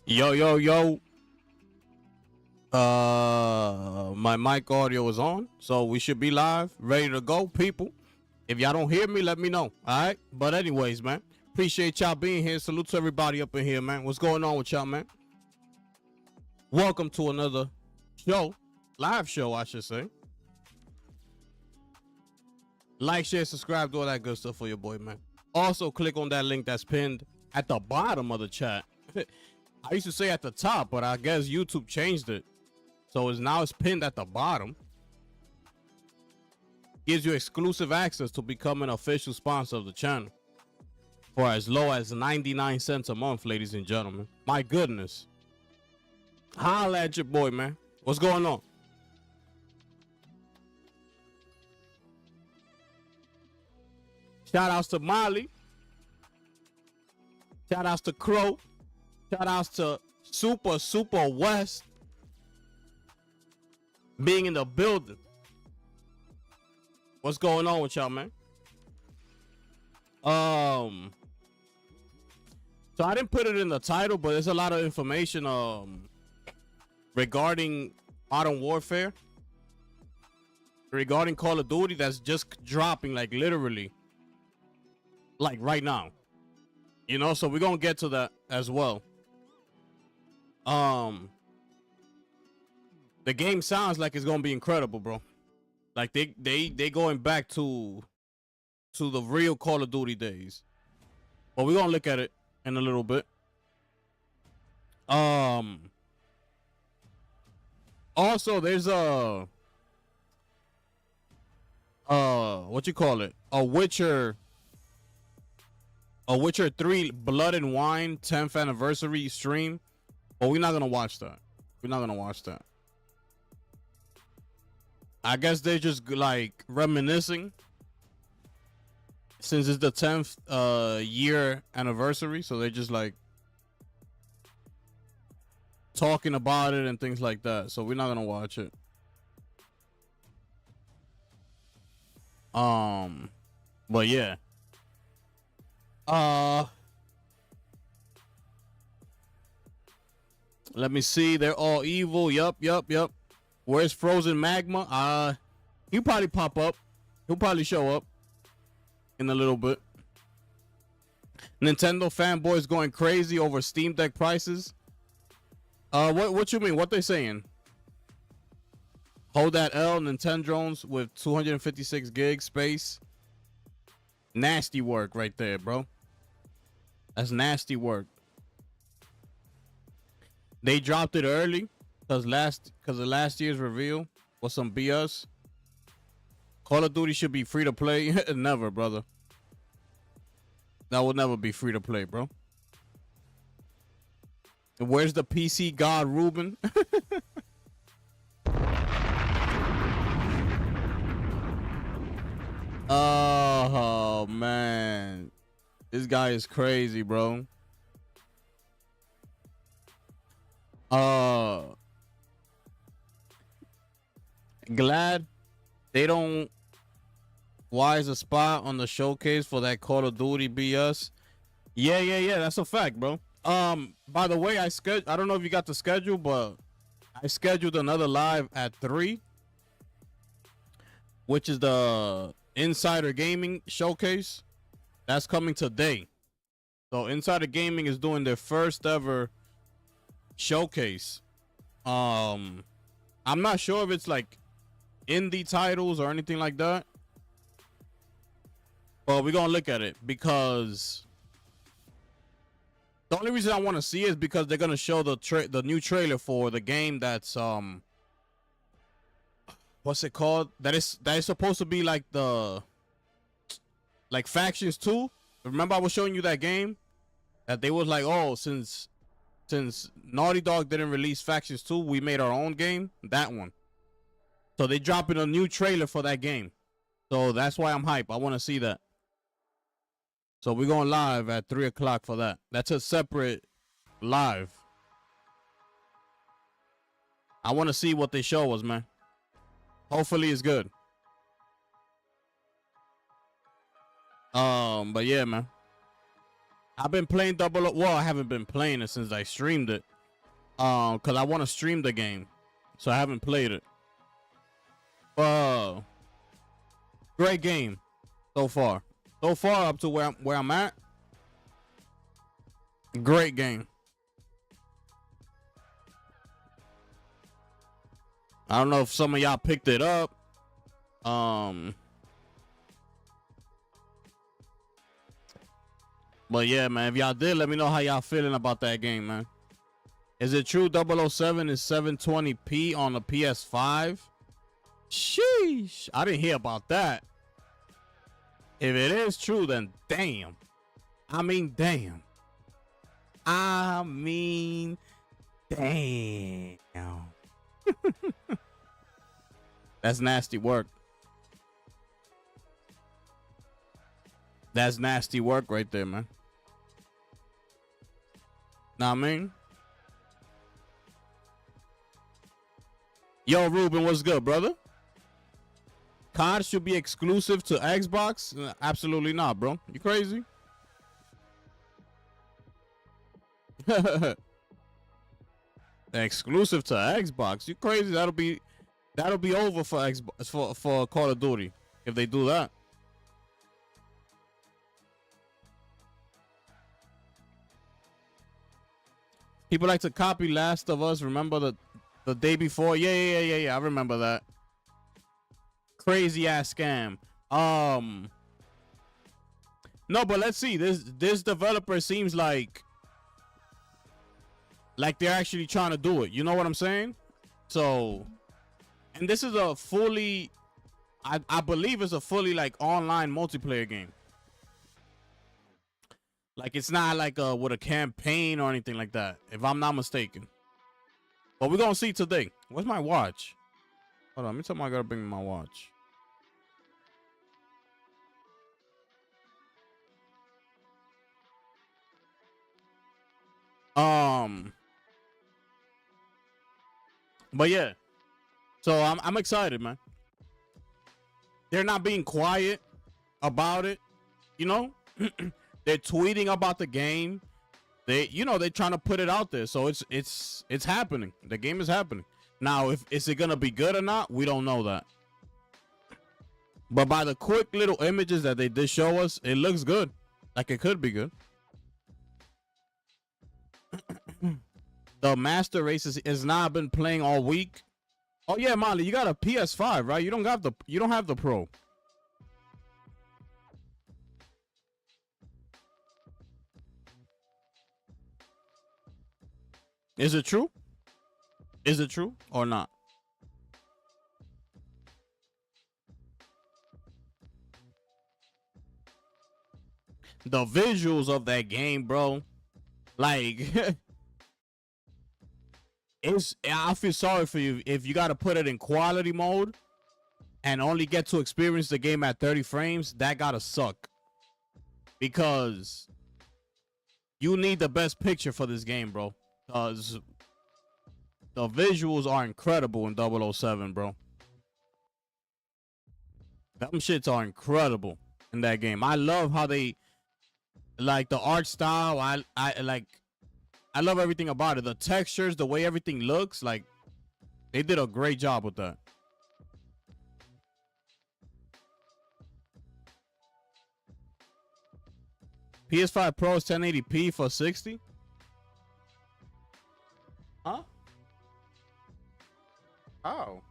Yo, yo, yo. My mic audio is on, so we should be live, ready to go, people. If y'all don't hear me, let me know. All right. But anyways, man, appreciate y'all being here. Salute to everybody up in here, man. What's going on with y'all, man? Welcome to another show, live show, I should say. Like, share, subscribe, do all that good stuff for your boy, man. Also, click on that link that's pinned at the bottom of the chat. I used to say at the top, but I guess YouTube changed it. So it's pinned at the bottom. Gives you exclusive access to become an official sponsor of the channel for as low as 99 cents a month, ladies and gentlemen. My goodness. Holla at your boy, man. What's going on? Shout outs to Molly. Shout outs to Crow. Shout outs to Super West being in the building. What's going on with y'all, man? So I didn't put it in the title, but there's a lot of information regarding Modern Warfare, regarding Call of Duty that's just dropping, like literally, like right now. You know, so we're gonna get to that as well. The game sounds like it's gonna be incredible, bro. Like they going back to the real Call of Duty days. But we're gonna look at it in a little bit. Also there's what you call it? A Witcher 3 Blood and Wine 10th anniversary stream. But we're not gonna watch that. We're not gonna watch that. I guess they're just like reminiscing since it's the 10th year anniversary, so they're just like talking about it and things like that. So we're not gonna watch it. But yeah. Let me see. They're all evil. Yup. Where's Frozen Magma? He'll probably pop up. He'll probably show up in a little bit. Nintendo fanboys going crazy over Steam Deck prices. What you mean? What they saying? Hold that L, Nintendrones with 256 gig space. Nasty work right there, bro. That's nasty work. They dropped it early because of last year's reveal was some BS. Call of Duty should be free to play. Never, brother. That will never be free to play, bro. And where's the PC god, Ruben? Oh man, this guy is crazy, bro. Glad they don't wise a spot on the showcase for that Call of Duty BS. Yeah, that's a fact, bro. By the way, I don't know if you got the schedule, but I scheduled another live at 3, which is the Insider Gaming showcase. That's coming today. So Insider Gaming is doing their first ever showcase. I'm not sure if it's like indie titles or anything like that, but we're gonna look at it because the only reason I want to see is because they're gonna show the new trailer for the game that's what's it called, that is supposed to be like Factions 2. Remember I was showing you that game that they was like, oh, since Naughty Dog didn't release Factions 2, we made our own game. That one. So they dropping a new trailer for that game. So that's why I'm hype. I want to see that. So we're going live at 3 o'clock for that. That's a separate live. I want to see what they show us, man. Hopefully it's good. But yeah, man. I've been playing well, I haven't been playing it since I streamed it. Cause I want to stream the game. So I haven't played it. Great game so far. So far up to where I'm at. Great game. I don't know if some of y'all picked it up. But yeah, man, if y'all did, let me know how y'all feeling about that game, man. Is it true 007 is 720p on the PS5? Sheesh. I didn't hear about that. If it is true, then damn. I mean, damn. That's nasty work. That's nasty work right there, man. Know what I mean? Yo, Ruben, what's good, brother? COD should be exclusive to Xbox? Absolutely not, bro. You crazy? Exclusive to Xbox? You crazy? That'll be over for Xbox for Call of Duty if they do that. People like to copy Last of Us. Remember the day before? Yeah. I remember that. Crazy ass scam. No, but let's see. This developer seems like they're actually trying to do it. You know what I'm saying? So, and this is a fully, I believe it's a fully like online multiplayer game. Like it's not like with a campaign or anything like that, if I'm not mistaken. But we're gonna see today. Where's my watch? Hold on, let me tell me I gotta bring my watch. But yeah. So I'm excited, man. They're not being quiet about it, you know? They're tweeting about the game. They're trying to put it out there. So it's happening. The game is happening. Now, is it gonna be good or not? We don't know that. But by the quick little images that they did show us, it looks good. Like it could be good. The Master Race has not been playing all week. Oh yeah, Molly, you got a PS5, right? You don't have the Pro. Is it true? Is it true or not? The visuals of that game, bro. Like I feel sorry for you if you got to put it in quality mode and only get to experience the game at 30 frames. That gotta suck, because you need the best picture for this game, bro. Because the visuals are incredible in 007, bro. Them shits are incredible in that game. I love how they, like, the art style. I love everything about it. The textures, the way everything looks, like they did a great job with that. PS5 Pro is 1080p for 60. Huh? Oh.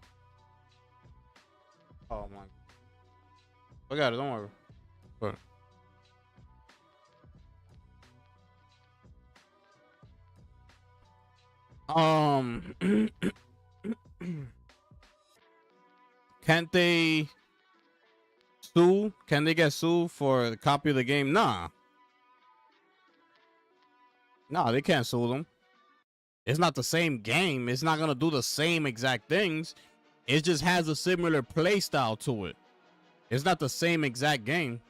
Oh my. I got it. Don't worry. But can't they sue? Can they get sued for a copy of the game? Nah. Nah, they can't sue them. It's not the same game. It's not gonna do the same exact things. It just has a similar play style to it. It's not the same exact game.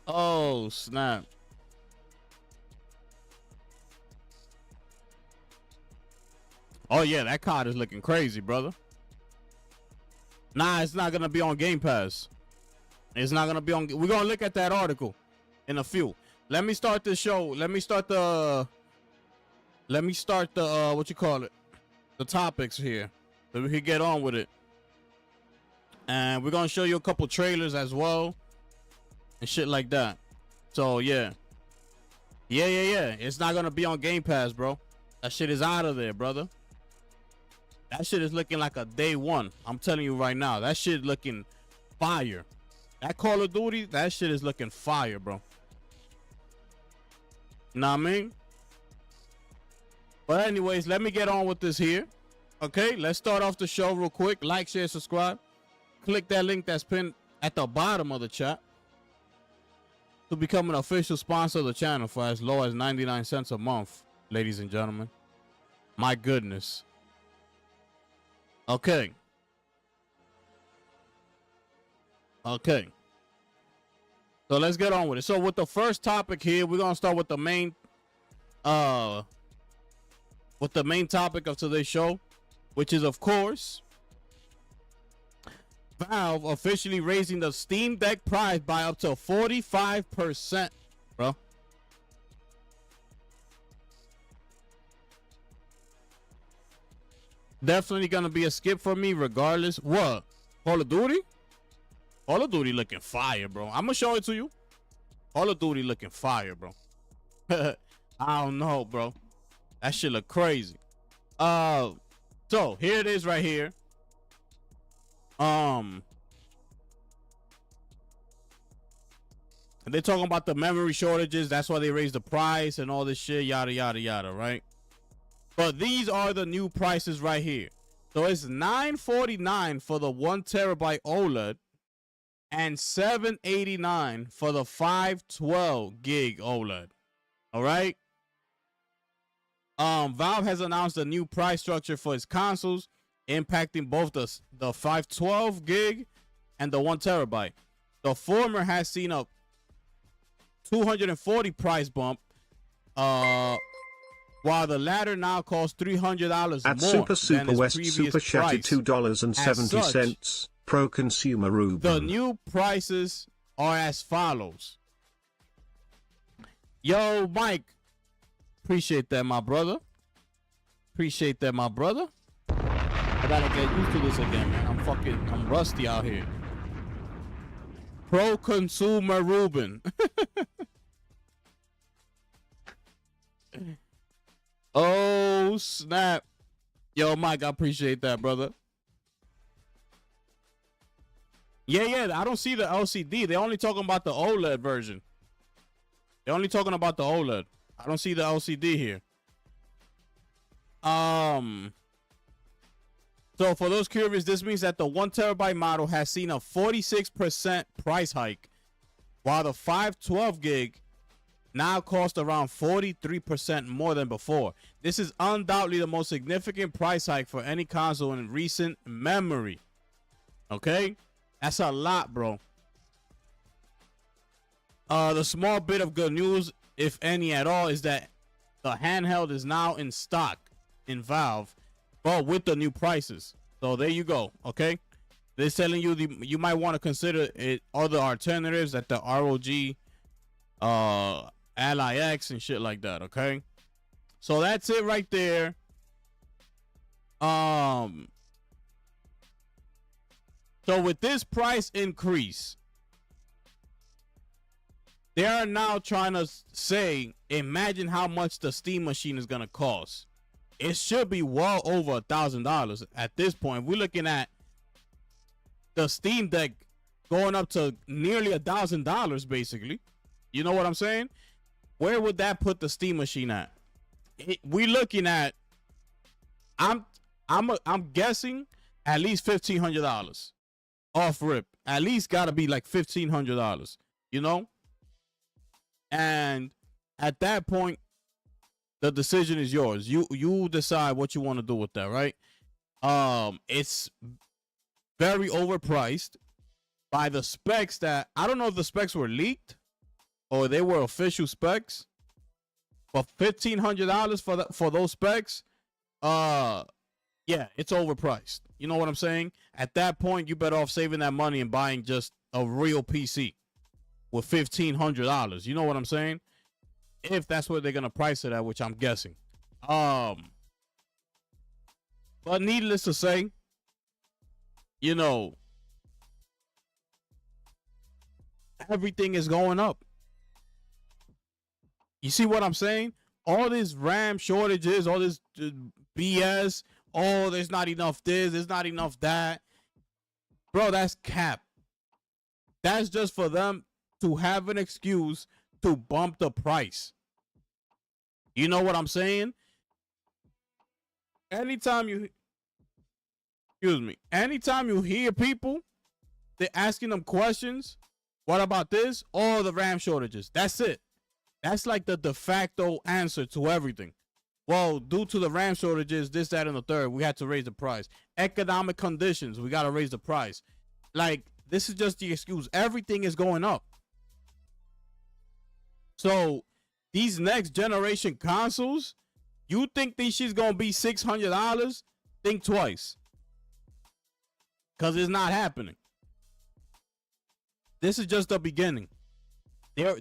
Oh, snap. Oh, yeah, that card is looking crazy, brother. Nah, it's not going to be on Game Pass. It's not going to be on. We're going to look at that article in a few. Let me start the show. Let me start the what you call it? The topics here. So we can get on with it. And we're going to show you a couple trailers as well. And shit like that. So, yeah. Yeah. It's not going to be on Game Pass, bro. That shit is out of there, brother. That shit is looking like a day one. I'm telling you right now. That shit looking fire. That Call of Duty, that shit is looking fire, bro. Know what I mean? But anyways, let me get on with this here. Okay, let's start off the show real quick. Like, share, subscribe. Click that link that's pinned at the bottom of the chat to become an official sponsor of the channel for as low as 99 cents a month, ladies and gentlemen. My goodness. Okay. So let's get on with it. So with the first topic here, we're gonna start with the main topic of today's show, which is, of course, Valve officially raising the Steam Deck price by up to 45%, bro. Definitely gonna be a skip for me regardless. What? Call of Duty? Call of Duty looking fire, bro. I'm gonna show it to you. Call of Duty looking fire, bro. I don't know, bro. That shit look crazy. So here it is right here. They're talking about the memory shortages. That's why they raised the price and all this shit, yada, yada, yada, right? But these are the new prices right here. So it's $949 for the 1 terabyte OLED and $789 for the 512 gig OLED. All right. Valve has announced a new price structure for its consoles, impacting both the 512 gig and the 1 terabyte. The former has seen a $240 price bump, while the latter now costs $300 at more Super West Super Chatty $2.70 pro consumer Ruben. The new prices are as follows. Yo, Mike, appreciate that, my brother. Appreciate that, my brother. I gotta get used to this again, man. I'm rusty out here. Pro consumer Ruben. Oh, snap. Yo, Mike, I appreciate that, brother. Yeah, I don't see the LCD. They're only talking about the OLED version. They're only talking about the OLED. I don't see the LCD here. So for those curious, this means that the 1 terabyte model has seen a 46% price hike, while the 512 gig now cost around 43% more than before. This is undoubtedly the most significant price hike for any console in recent memory. Okay? That's a lot, bro. The small bit of good news, if any at all, is that the handheld is now in stock in Valve, but with the new prices. So there you go, okay? They're telling you you might want to consider it other alternatives at the ROG, Ally X and shit like that, okay? So that's it right there. So with this price increase, they are now trying to say, imagine how much the Steam machine is gonna cost. It should be well over $1,000 at this point. We're looking at the Steam Deck going up to nearly $1,000, basically. You know what I'm saying? Where would that put the Steam machine at? We're looking at, I'm guessing at least $1,500 off rip. At least gotta be like $1,500, you know? And at that point, the decision is yours. You decide what you want to do with that, right? It's very overpriced. by the specs that I don't know if the specs were leaked or they were official specs, but $1,500 for those specs, yeah, it's overpriced. You know what I'm saying? At that point, you better off saving that money and buying just a real PC with $1,500. You know what I'm saying? If that's what they're gonna price it at, which I'm guessing. But needless to say, you know, everything is going up. You see what I'm saying? All this RAM shortages, all this BS. Oh, there's not enough this, there's not enough that. Bro, that's cap. That's just for them to have an excuse to bump the price. You know what I'm saying? Anytime you hear people, they're asking them questions. What about this? Oh, the RAM shortages. That's it. That's like the de facto answer to everything. Well, due to the RAM shortages, this, that, and the third, we had to raise the price. Economic conditions, we got to raise the price. Like, this is just the excuse. Everything is going up. So, these next generation consoles, you think these shit's going to be $600? Think twice. Because it's not happening. This is just the beginning. They're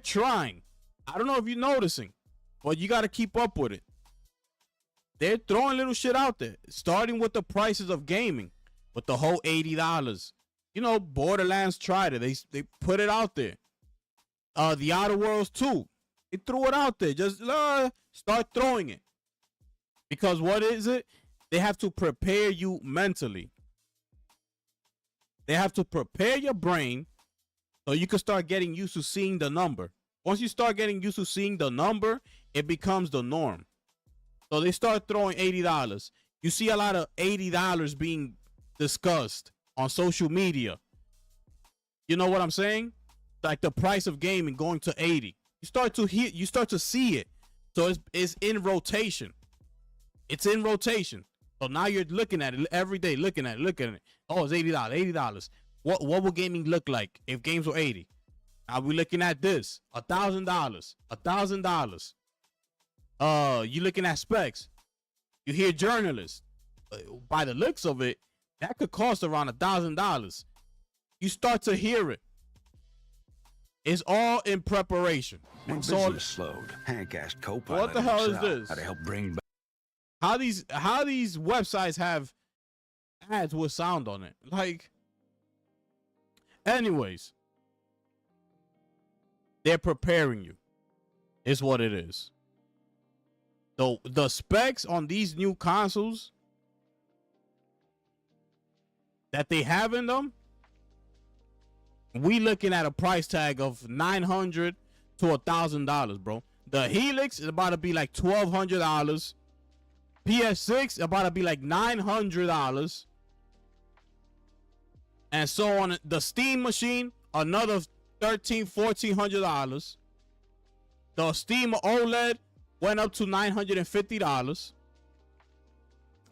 trying. I don't know if you're noticing, but you got to keep up with it. They're throwing little shit out there, starting with the prices of gaming, with the whole $80. You know, Borderlands tried it. They put it out there. The Outer Worlds 2, they threw it out there. Just start throwing it. Because what is it? They have to prepare you mentally. They have to prepare your brain so you can start getting used to seeing the number. Once you start getting used to seeing the number, it becomes the norm. So they start throwing $80. You see a lot of $80 being discussed on social media. You know what I'm saying? Like the price of gaming going to 80. You start to see it. So it's in rotation. It's in rotation. So now you're looking at it every day, looking at it. Oh, it's $80, $80. What will gaming look like if games were 80? Are we looking at this? $1,000, $1,000. You looking at specs. You hear journalists. By the looks of it, that could cost around $1,000. You start to hear it. It's all in preparation. When business slowed, Hank asked Copilot what the hell is this? How to help bring back. How these websites have ads with sound on it. Like, anyways, they're preparing you. Is what it is. The specs on these new consoles that they have in them, we looking at a price tag of $900 to $1,000, bro. The Helix is about to be like $1,200. PS6 about to be like $900. And so on. The Steam machine, another $1,400. The Steam OLED went up to $950.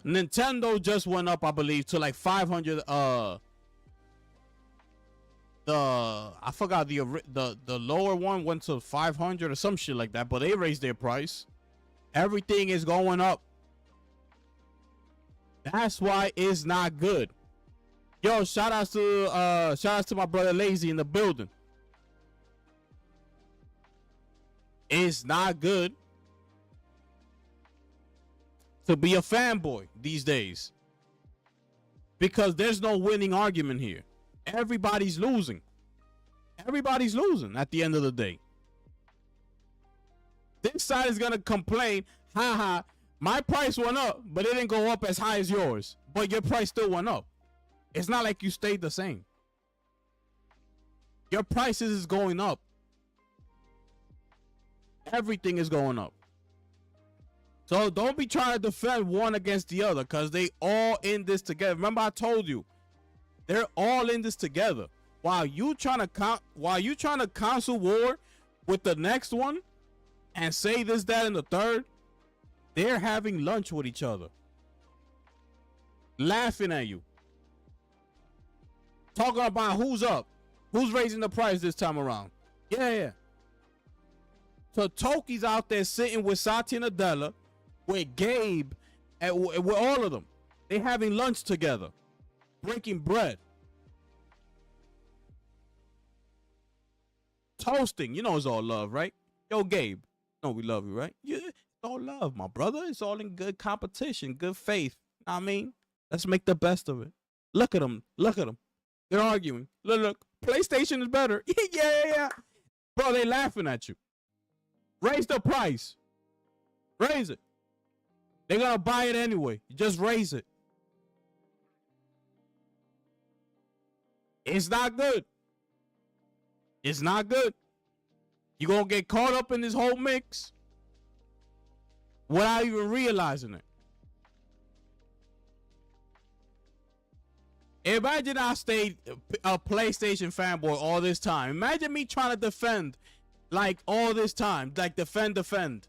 Nintendo just went up, I believe, to like $500. I forgot the lower one went to $500 or some shit like that, but they raised their price. Everything is going up. That's why it's not good. Yo, shout outs to my brother Lazy in the building. It's not good to be a fanboy these days, because there's no winning argument here. Everybody's losing. Everybody's losing at the end of the day. This side is gonna complain, haha, my price went up, but it didn't go up as high as yours. But your price still went up. It's not like you stayed the same. Your prices is going up. Everything is going up. So don't be trying to defend one against the other, because they all in this together. Remember I told you, they're all in this together. While you trying to console war with the next one and say this, that, and the third, they're having lunch with each other, laughing at you. talking about who's up, who's raising the price this time around. Yeah. So Toki's out there sitting with Satya Nadella, with Gabe, and with all of them. They having lunch together, breaking bread, toasting. You know it's all love, right? Yo, Gabe, no, we love you, right? Yeah, it's all love, my brother. It's all in good competition, good faith. I mean, let's make the best of it. Look at them. Look at them. They're arguing. Look. PlayStation is better. Yeah. Bro, they laughing at you. Raise the price. Raise it. They're going to buy it anyway. You just raise it. It's not good. It's not good. You're going to get caught up in this whole mix without even realizing it. Imagine I stayed a PlayStation fanboy all this time. Imagine me trying to defend like all this time. Like defend.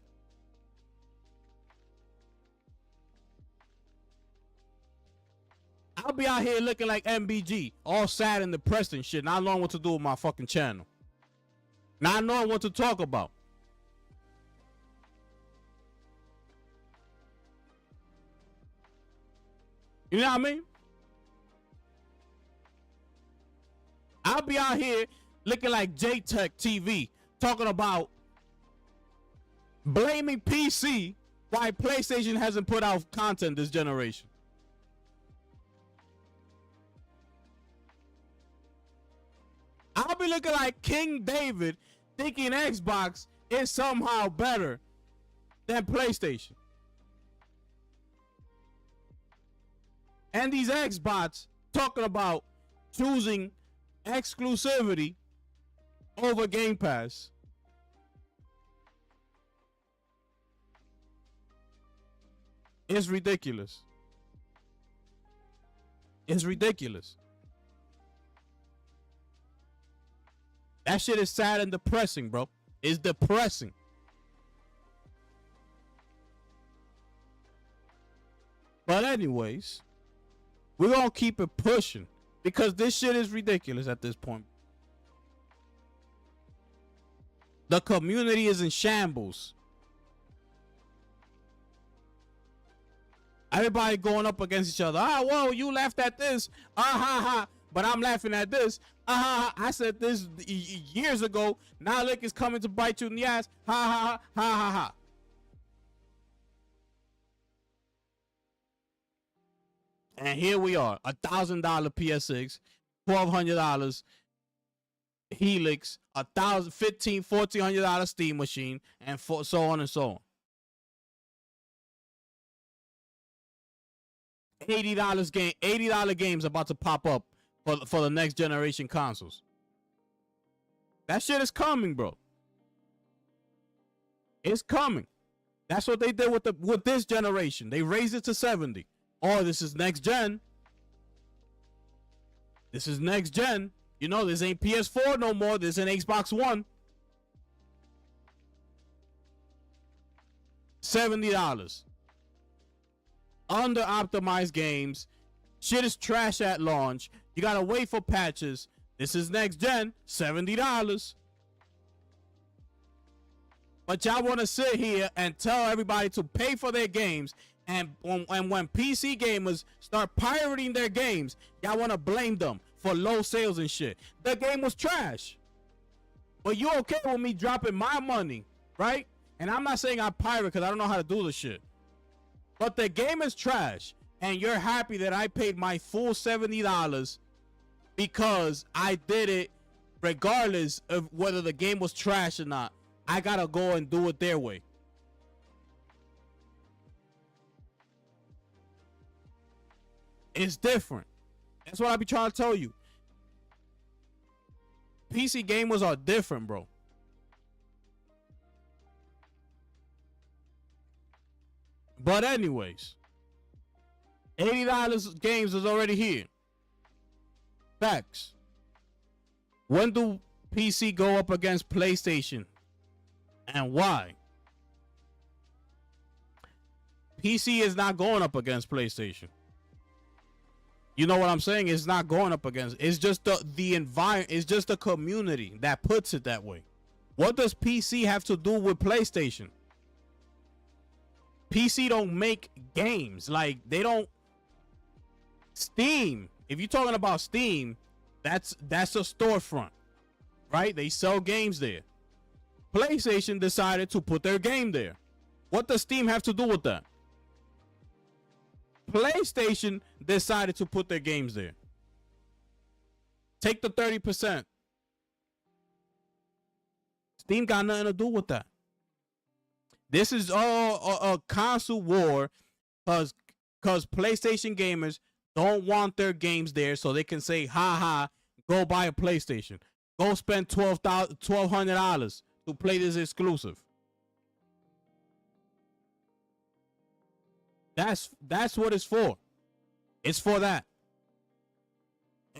I'll be out here looking like MBG, all sad and depressed and shit, not knowing what to do with my fucking channel. Not knowing what to talk about. You know what I mean? I'll be out here looking like J-Tech TV, talking about blaming PC why PlayStation hasn't put out content this generation. I'll be looking like King David thinking Xbox is somehow better than PlayStation. And these Xbots talking about choosing exclusivity over Game Pass. It's ridiculous. It's ridiculous. That shit is sad and depressing, bro. It's depressing. But anyways, we're gonna keep it pushing because this shit is ridiculous at this point. The community is in shambles. Everybody going up against each other. Ah, whoa, you laughed at this. Ah, ha, ha. But I'm laughing at this. I said this years ago. Now look, it's coming to bite you in the ass. Ha, ha, ha, ha, ha, ha. And here we are, $1,000 PS6, $1,200 Helix, $1,500, $1,400 Steam machine, and so on and so on. $80 games about to pop up for the next generation consoles. That shit is coming, bro. It's coming. That's what they did with this generation. They raised it to 70. Oh, this is next gen. This is next gen. You know, this ain't PS4 no more. This is an Xbox One. $70. Under optimized games. Shit is trash at launch. You gotta wait for patches. This is next gen. $70. But y'all want to sit here and tell everybody to pay for their games. And when PC gamers start pirating their games, y'all want to blame them for low sales and shit. The game was trash. But you okay with me dropping my money, right? And I'm not saying I pirate because I don't know how to do the shit. But the game is trash. And you're happy that I paid my full $70 because I did it regardless of whether the game was trash or not. I gotta go and do it their way. It's different. That's what I be trying to tell you. PC gamers are different, bro. But anyways, $80 games is already here. Facts. When do PC go up against PlayStation? And why? PC is not going up against PlayStation. You know what I'm saying? It's not going up against. It's just the environment. It's just the community that puts it that way. What does PC have to do with PlayStation? PC don't make games. Like, they don't. Steam. If you're talking about Steam, that's a storefront, right? They sell games there. PlayStation decided to put their game there. What does Steam have to do with that? PlayStation decided to put their games there. Take the 30%. Steam got nothing to do with that. This is all a console war because PlayStation gamers don't want their games there, so they can say, ha ha, go buy a PlayStation. Go spend $1,200 to play this exclusive. That's what it's for. It's for that.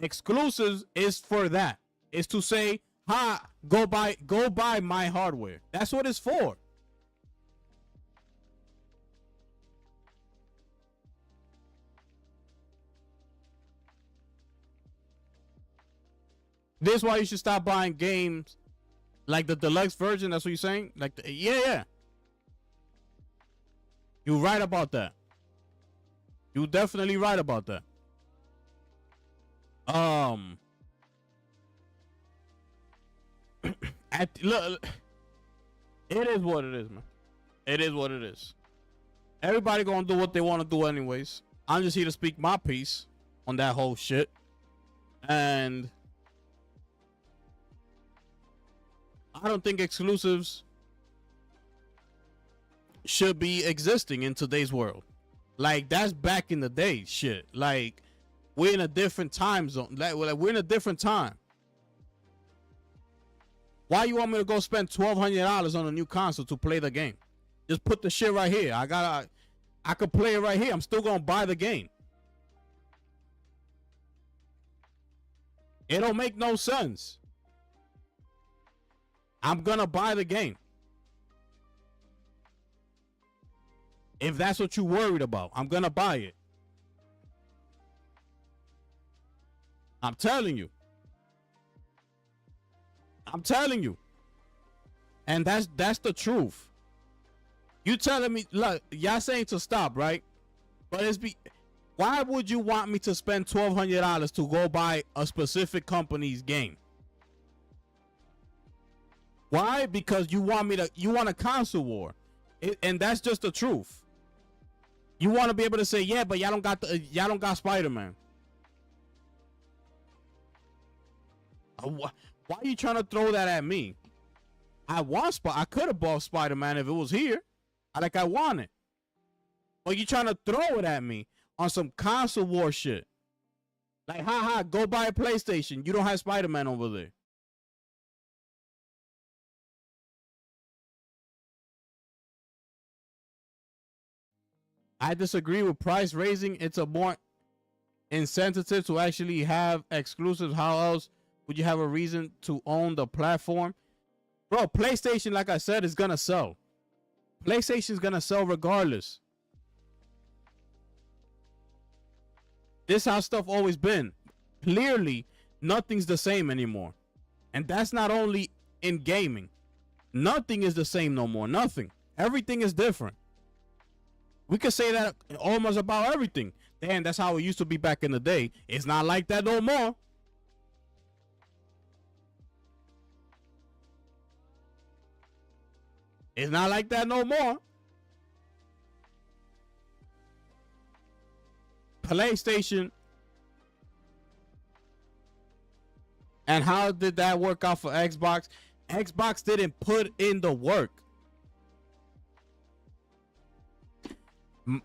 Exclusives is for that. It's to say, ha, go buy my hardware. That's what it's for. This is why you should stop buying games like the deluxe version. That's what you're saying? Like, yeah. You're right about that. You're definitely right about that. Look, it is what it is, man. It is what it is. Everybody gonna do what they want to do anyways. I'm just here to speak my piece on that whole shit. And I don't think exclusives should be existing in today's world. Like, that's back in the day shit. Like, we're in a different time zone. Like we're in a different time. Why you want me to go spend $1,200 on a new console to play the game? Just put the shit right here. I could play it right here. I'm still gonna buy the game. It don't make no sense. I'm gonna buy the game. If that's what you're worried about, I'm gonna buy it. I'm telling you. I'm telling you. And that's the truth. You telling me, look, y'all saying to stop, right? But why would you want me to spend $1,200 to go buy a specific company's game? Why? Because you want a console war. And that's just the truth. You want to be able to say, yeah, but y'all don't got Spider-Man. Why are you trying to throw that at me? I could have bought Spider-Man if it was here. I want it. But you trying to throw it at me on some console war shit. Like, haha, go buy a PlayStation. You don't have Spider-Man over there. I disagree with price raising. It's a more incentive to actually have exclusives. How else would you have a reason to own the platform? Bro, PlayStation, like I said, is gonna sell. PlayStation's gonna sell regardless. This how stuff always been. Clearly, nothing's the same anymore. And that's not only in gaming. Nothing is the same no more. Nothing. Everything is different. We could say that almost about everything. Damn, that's how it used to be back in the day. It's not like that no more. It's not like that no more. PlayStation. And how did that work out for Xbox? Xbox didn't put in the work.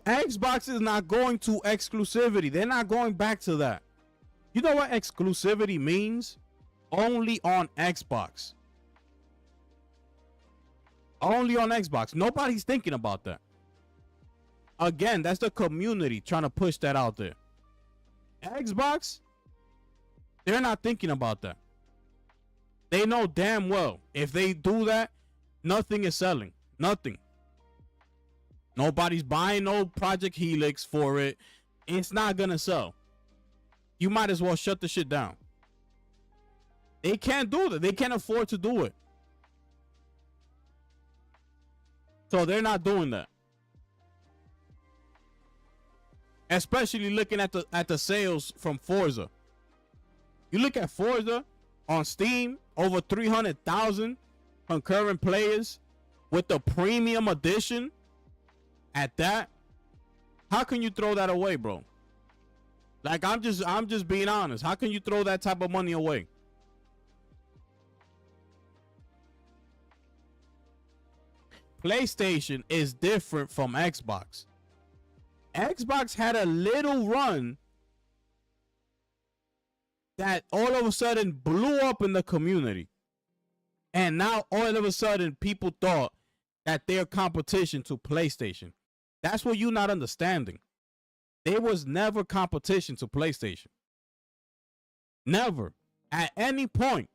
Xbox is not going to exclusivity. They're not going back to that. You know what exclusivity means? Only on Xbox. Only on Xbox. Nobody's thinking about that. Again, that's the community trying to push that out there. Xbox, they're not thinking about that. They know damn well if they do that, nothing is selling. Nothing. Nobody's buying no Project Helix for it. It's not gonna sell. you might as well shut the shit down. They can't do that. They can't afford to do it. So they're not doing that. Especially looking at the sales from Forza. You look at Forza on Steam, over 300,000 concurrent players with the premium edition at that. How can you throw that away, bro? Like, I'm just being honest. How can you throw that type of money away? PlayStation is different from Xbox. Xbox had a little run that all of a sudden blew up in the community. And now all of a sudden people thought that they're competition to PlayStation. That's what you're not understanding. There was never competition to PlayStation. Never. At any point.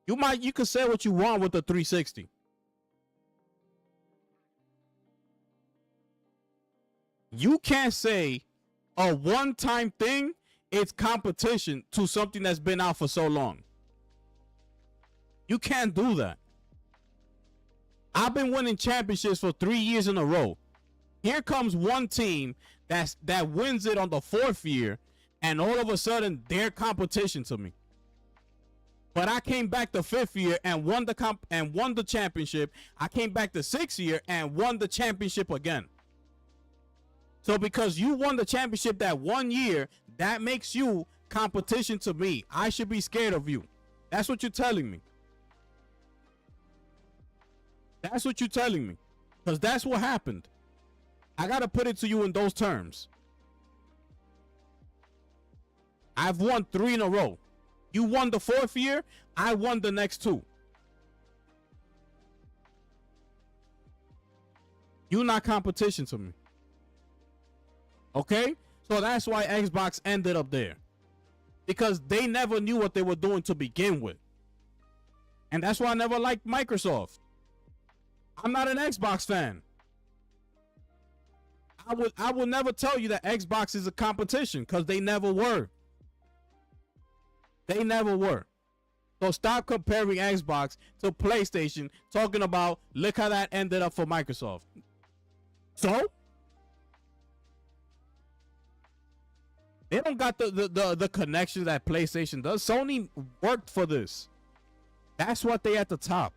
You could say what you want with the 360. You can't say a one-time thing is competition to something that's been out for so long. You can't do that. I've been winning championships for 3 years in a row. Here comes one team that wins it on the 4th year, and all of a sudden they're competition to me. But I came back the 5th year and won the championship. I came back the 6th year and won the championship again. So because you won the championship that 1 year, that makes you competition to me. I should be scared of you. That's what you're telling me. That's what you're telling me. Because that's what happened. I got to put it to you in those terms. I've won 3 in a row. You won the 4th year. I won the next 2. You're not competition to me. Okay? So that's why Xbox ended up there. Because they never knew what they were doing to begin with. And that's why I never liked Microsoft. I'm not an Xbox fan. I would never tell you that Xbox is a competition, because they never were. They never were. So stop comparing Xbox to PlayStation, talking about look how that ended up for Microsoft. So they don't got the connection that PlayStation does. Sony worked for this. That's what they at the top.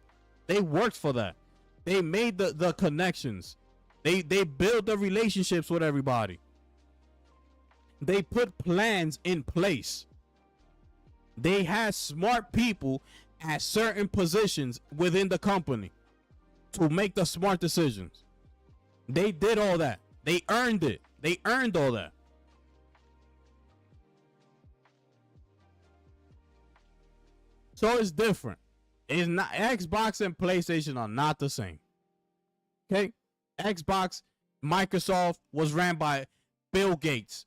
They worked for that. They made the connections. They build the relationships with everybody. They put plans in place. They had smart people at certain positions within the company to make the smart decisions. They did all that. They earned it. They earned all that. So it's different. It's not, Xbox and PlayStation are not the same. Okay? Xbox, Microsoft was ran by Bill Gates.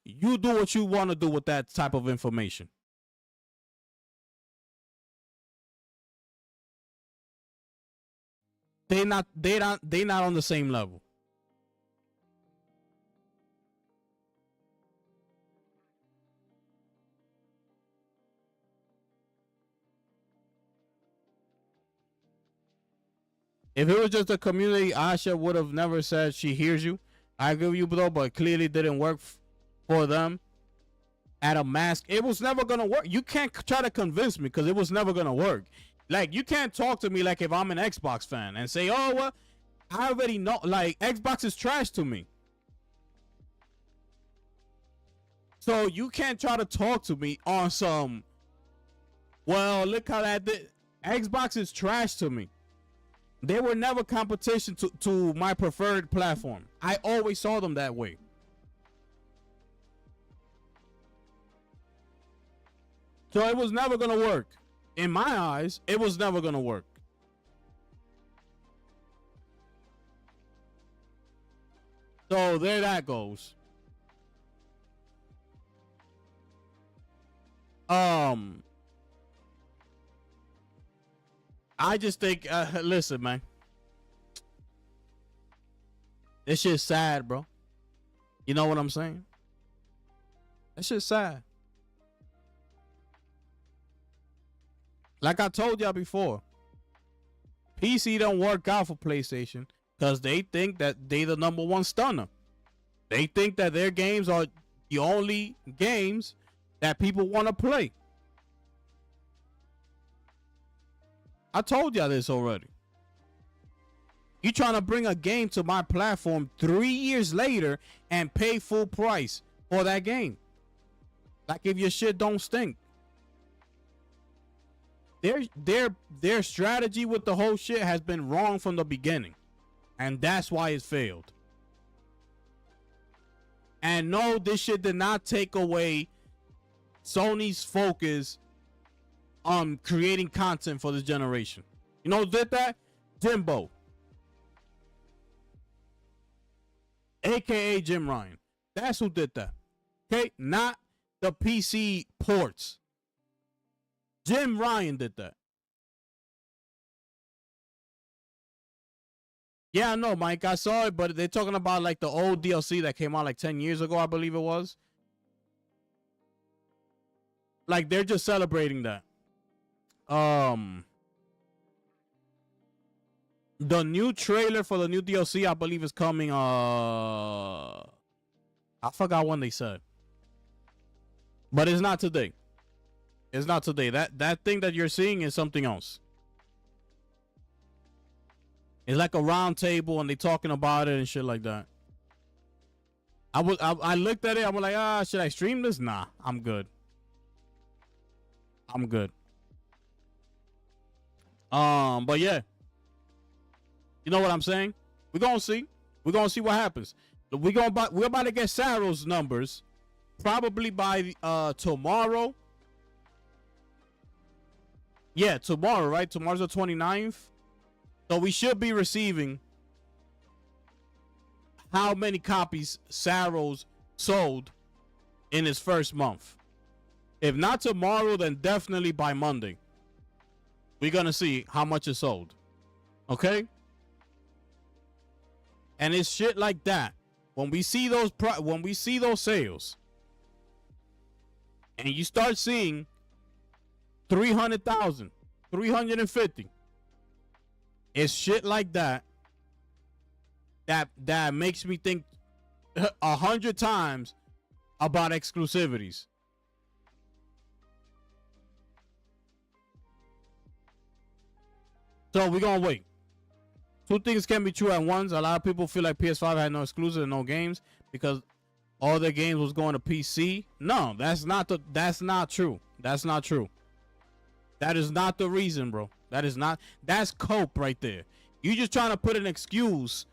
You do what you want to do with that type of information. They not on the same level. If it was just a community, Asha would have never said she hears you. I agree with you, bro, but clearly didn't work for them at a mask. It was never going to work. You can't try to convince me, because it was never going to work. Like, you can't talk to me like if I'm an Xbox fan and say, oh, well, I already know. Like, Xbox is trash to me. So you can't try to talk to me on some, well, look how that did. Xbox is trash to me. They were never competition to my preferred platform. I always saw them that way. So it was never going to work. In my eyes, it was never going to work. So there that goes. I just think, listen, man. This shit's sad, bro. You know what I'm saying? That shit's sad. Like I told y'all before, PC don't work out for PlayStation because they think that they the #1 stunner. They think that their games are the only games that people want to play. I told y'all this already. You trying to bring a game to my platform 3 years later and pay full price for that game. Like if your shit don't stink. Their strategy with the whole shit has been wrong from the beginning. And that's why it failed. And no, this shit did not take away Sony's focus on creating content for this generation. You know who did that? Jimbo. AKA Jim Ryan. That's who did that. Okay? Not the PC ports. Jim Ryan did that. Yeah, I know, Mike. I saw it, but they're talking about like the old DLC that came out like 10 years ago, I believe it was. Like they're just celebrating that. The new trailer for the new DLC, I believe, is coming. I forgot when they said, but it's not today. It's not today. That thing that you're seeing is something else. It's like a round table and they talking about it and shit like that. I looked at it. I was like, should I stream this? Nah, I'm good. I'm good. But yeah. You know what I'm saying? We're gonna see. We're gonna see what happens. We're about to get Sarah's numbers probably by tomorrow. Yeah, tomorrow, right? Tomorrow's the 29th. So we should be receiving how many copies Saros sold in his first month. If not tomorrow, then definitely by Monday. We're gonna see how much it sold. Okay? And it's shit like that. When we see those sales, and you start seeing 300,000, 350, it's shit like that that makes me think 100 times about exclusivities. So we're gonna wait. Two things can be true at once. A lot of people feel like PS5 had no exclusives and no games because all their games was going to PC. No, that's not true. That's not true. That is not the reason, bro. That's cope right there. You just trying to put an excuse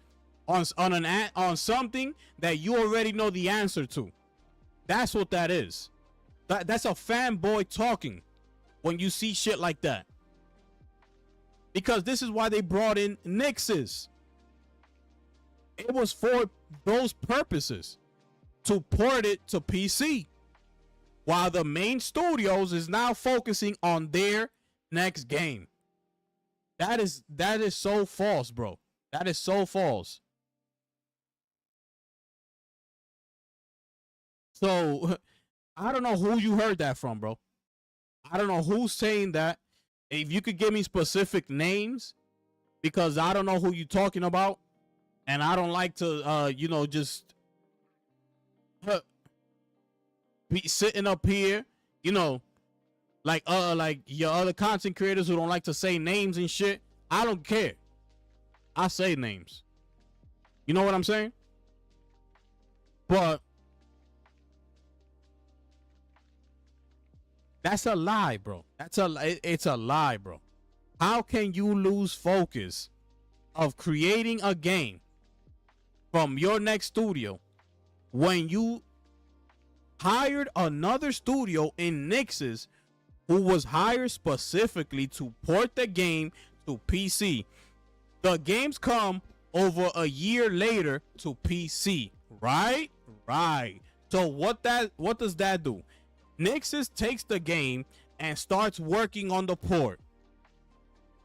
on something that you already know the answer to. That's what that is. That's a fanboy talking when you see shit like that. Because this is why they brought in Nixes. It was for those purposes, to port it to PC. While the main studios is now focusing on their next game. That is so false, bro. That is so false. So, I don't know who you heard that from, bro. I don't know who's saying that. If you could give me specific names, because I don't know who you're talking about, and I don't like to, just be sitting up here, like your other content creators who don't like to say names and shit. I don't care. I say names. You know what I'm saying? But that's a lie, bro. It's a lie, bro. How can you lose focus of creating a game from your next studio when you hired another studio in Nixes who was hired specifically to port the game to PC? The games come over a year later to PC, right? Right. So what does that do? Nixes takes the game and starts working on the port.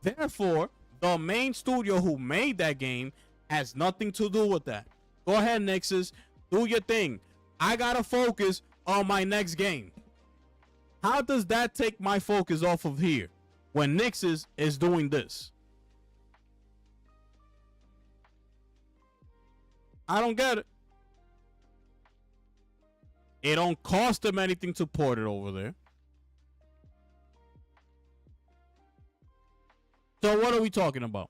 Therefore, the main studio who made that game has nothing to do with that. Go ahead, Nixes. Do your thing. I gotta focus on my next game. How does that take my focus off of here when Knicks is doing this? I don't get it. It don't cost them anything to port it over there. So what are we talking about?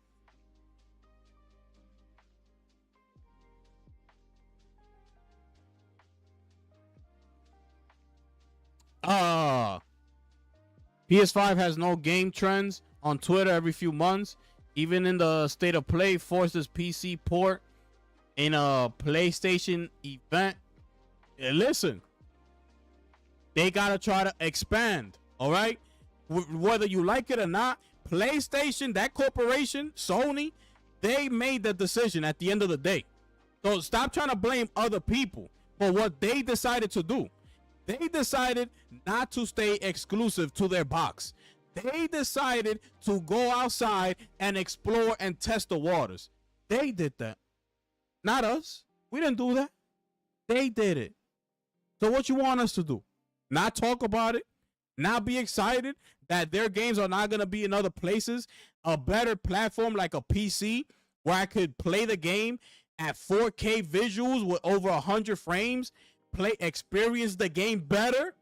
PS5 has no game trends on Twitter every few months. Even in the state of play, forces PC port in a PlayStation event. Listen, they gotta try to expand. All right, whether you like it or not, PlayStation, that corporation, Sony, they made the decision at the end of the day. So stop trying to blame other people for what they decided to do. They decided not to stay exclusive to their box. They decided to go outside and explore and test the waters. They did that. Not us. We didn't do that. They did it. So what you want us to do? Not talk about it? Not be excited that their games are not going to be in other places? A better platform like a PC where I could play the game at 4K visuals with over 100 frames, experience the game better?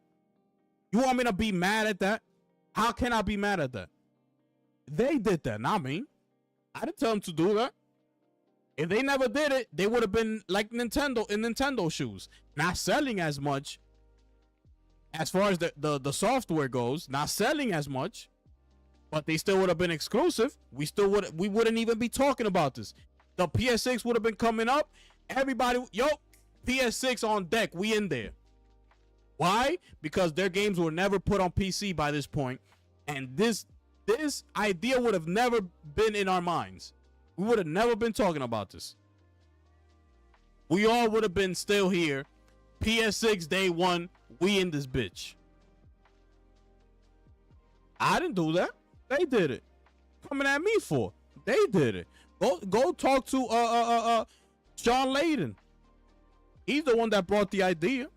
You want me to be mad at that? How can I be mad at that? They did that, not me. I didn't tell them to do that. If they never did it, they would have been like Nintendo in Nintendo shoes, not selling as much as far as the software goes, not selling as much, but they still would have been exclusive. We wouldn't even be talking about this. The PS6 would have been coming up. Everybody, yo, PS6 on deck. We in there. Why? Because their games were never put on PC by this point, and this idea would have never been in our minds. We would have never been talking about this. We all would have been still here. PS6 day one. We in this bitch. I didn't do that. They did it. Coming at me for? They did it. Go talk to Sean Layden. He's the one that brought the idea.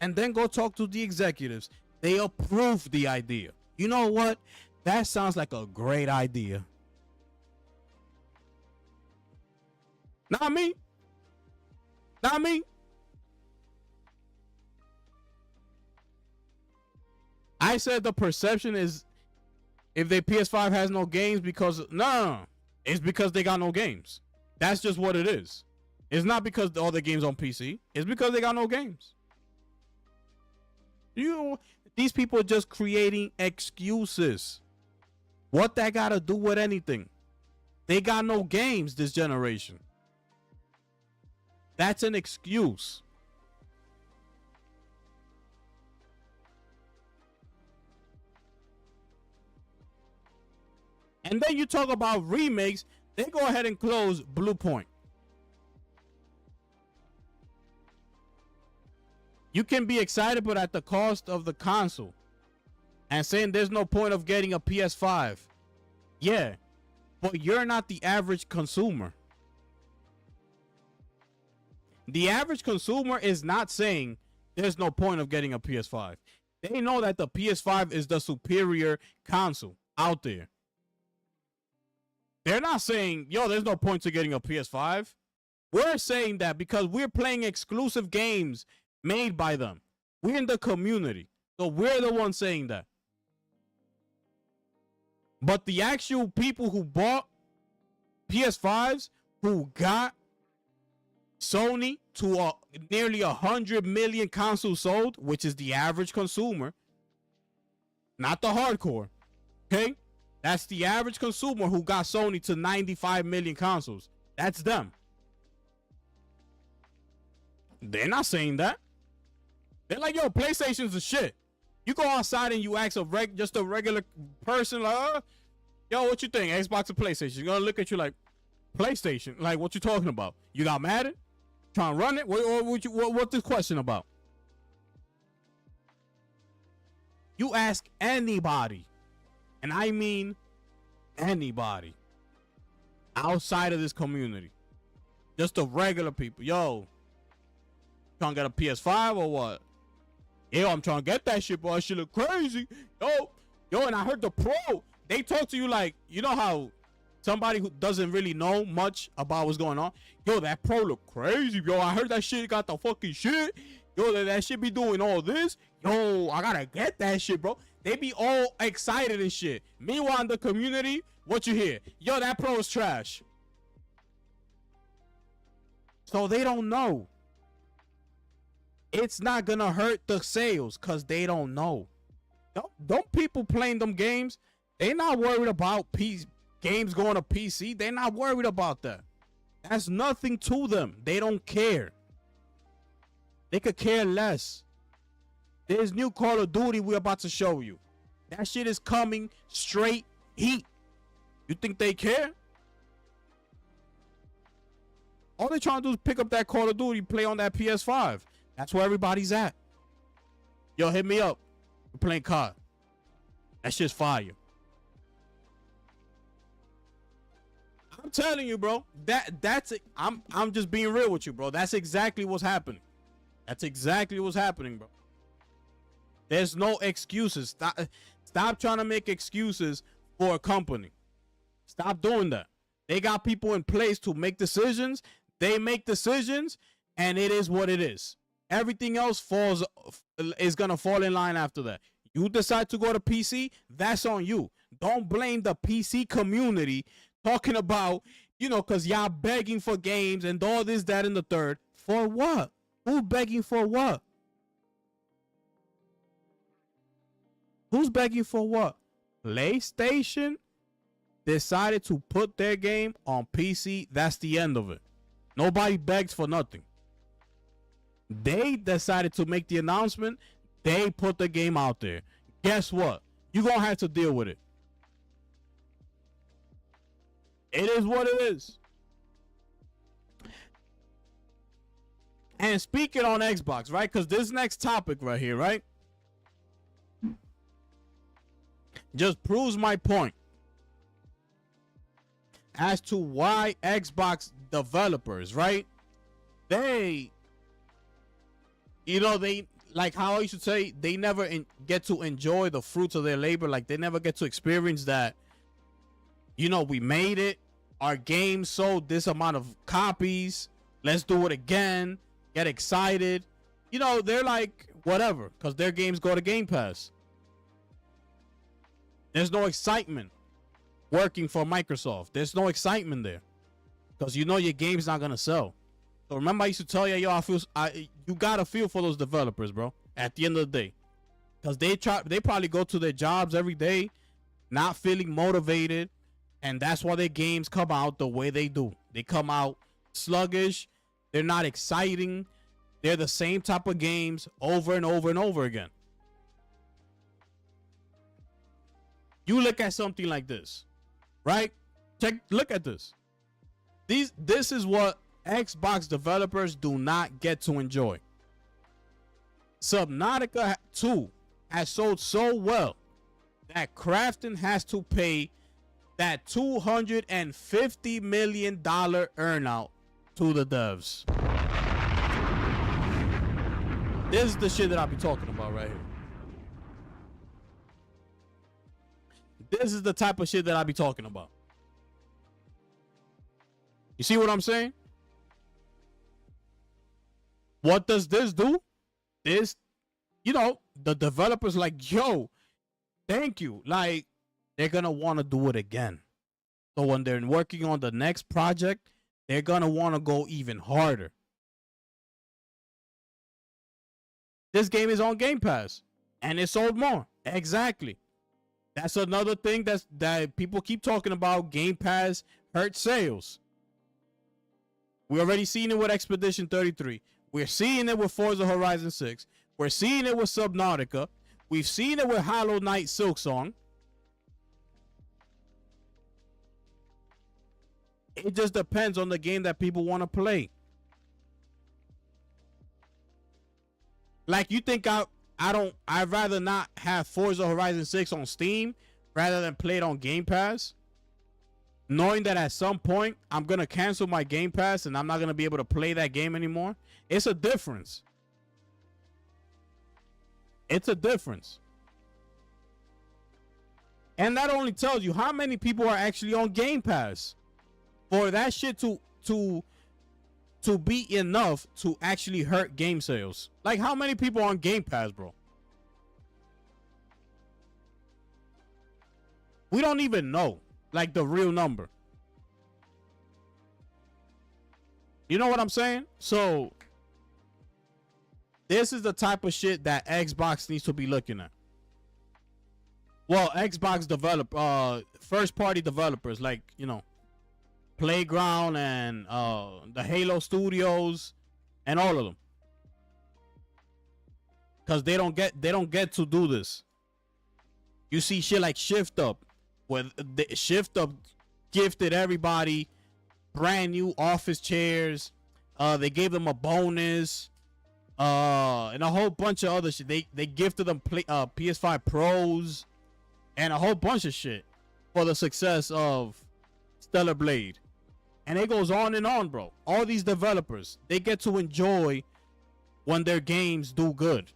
And then go talk to the executives. They approved the idea. You know what? That sounds like a great idea. Not me. Not me. I said the perception is if their PS5 has no games because no, it's because they got no games. That's just what it is. It's not because all the games on PC. It's because they got no games. These people are just creating excuses. What that got to do with anything? They got no games this generation. That's an excuse. And then you talk about remakes, they go ahead and close Blue Point. You can be excited, but at the cost of the console. And saying there's no point of getting a PS5. Yeah, but you're not the average consumer. The average consumer is not saying there's no point of getting a PS5. They know that the PS5 is the superior console out there. They're not saying, yo, there's no point to getting a PS5. We're saying that because we're playing exclusive games made by them. We're in the community. So we're the ones saying that. But the actual people who bought PS5s, who got Sony to nearly 100 million consoles sold, which is the average consumer, not the hardcore, okay? That's the average consumer who got Sony to 95 million consoles. That's them. They're not saying that. They're like, yo, PlayStation's the shit. You go outside and you ask just a regular person, like, yo, what you think? Xbox or PlayStation? You're gonna look at you like, PlayStation. Like, what you talking about? You got mad at it? Trying to run it? What's this question about? You ask anybody, and I mean anybody outside of this community, just the regular people. Yo, trying to get a PS5 or what? Yo, I'm trying to get that shit, bro. That shit look crazy. Yo, and I heard the pro. They talk to you like, you know how somebody who doesn't really know much about what's going on. Yo, that pro look crazy. Yo, I heard that shit got the fucking shit. Yo, that shit be doing all this. Yo, I gotta get that shit, bro. They be all excited and shit. Meanwhile, in the community, what you hear? Yo, that pro is trash. So they don't know. It's not gonna hurt the sales because they don't know. Don't people playing them games, they not worried about games going to PC. They're not worried about that. That's nothing to them. They don't care. They could care less. There's new Call of Duty we're about to show you. That shit is coming straight heat. You think they care? All they trying to do is pick up that Call of Duty, play on that PS5. That's where everybody's at. Yo, hit me up. We're playing COD. That shit's fire. I'm telling you, bro. That's it. I'm just being real with you, bro. That's exactly what's happening. That's exactly what's happening, bro. There's no excuses. Stop trying to make excuses for a company. Stop doing that. They got people in place to make decisions. They make decisions, and it is what it is. Everything else is gonna fall in line after that. You decide to go to PC, that's on you. Don't blame the PC community talking about, because y'all begging for games and all this, that, and the third. For what? Who begging for what? Who's begging for what? PlayStation decided to put their game on PC. That's the end of it. Nobody begs for nothing. They decided to make the announcement. They put the game out there. Guess what? You're going to have to deal with it. It is what it is. And speaking on Xbox, right? Because this next topic right here, right? Just proves my point as to why Xbox developers, right? They like how I used to say, they never get to enjoy the fruits of their labor. Like they never get to experience that, we made it. Our game sold this amount of copies. Let's do it again. Get excited. They're like, whatever, because their games go to Game Pass. There's no excitement working for Microsoft. There's no excitement there because your game's not going to sell. So remember, I used to tell you, you gotta feel for those developers, bro. At the end of the day, because they probably go to their jobs every day, not feeling motivated, and that's why their games come out the way they do. They come out sluggish. They're not exciting. They're the same type of games over and over and over again. You look at something like this, right? Look at this. This is what Xbox developers do not get to enjoy. Subnautica 2 has sold so well that Krafton has to pay that $250 million earnout to the devs. This is the shit that I'll be talking about right here. This is the type of shit that I'll be talking about. You see what I'm saying? What does this do? This, the developers like, yo, thank you. Like, they're going to want to do it again. So when they're working on the next project, they're going to want to go even harder. This game is on Game Pass and it sold more. Exactly. That's another thing that people keep talking about. Game Pass hurts sales. We already seen it with Expedition 33. We're seeing it with Forza Horizon 6. We're seeing it with Subnautica. We've seen it with Hollow Knight Silksong. It just depends on the game that people want to play. Like, you think I'd rather not have Forza Horizon 6 on Steam rather than play it on Game Pass, knowing that at some point I'm going to cancel my Game Pass and I'm not going to be able to play that game anymore? It's a difference. It's a difference. And that only tells you how many people are actually on Game Pass for that shit to be enough to actually hurt game sales. Like, how many people are on Game Pass, bro? We don't even know, like, the real number. You know what I'm saying? So this is the type of shit that Xbox needs to be looking at. Well, Xbox first party developers, like, you know, Playground and the Halo Studios and all of them. Cause they don't get to do this. You see shit like Shift Up, where the Shift Up gifted everybody brand new office chairs. They gave them a bonus. And a whole bunch of other shit. They gifted them PS5 Pros and a whole bunch of shit for the success of Stellar Blade. And it goes on and on, bro. All these developers, they get to enjoy when their games do good.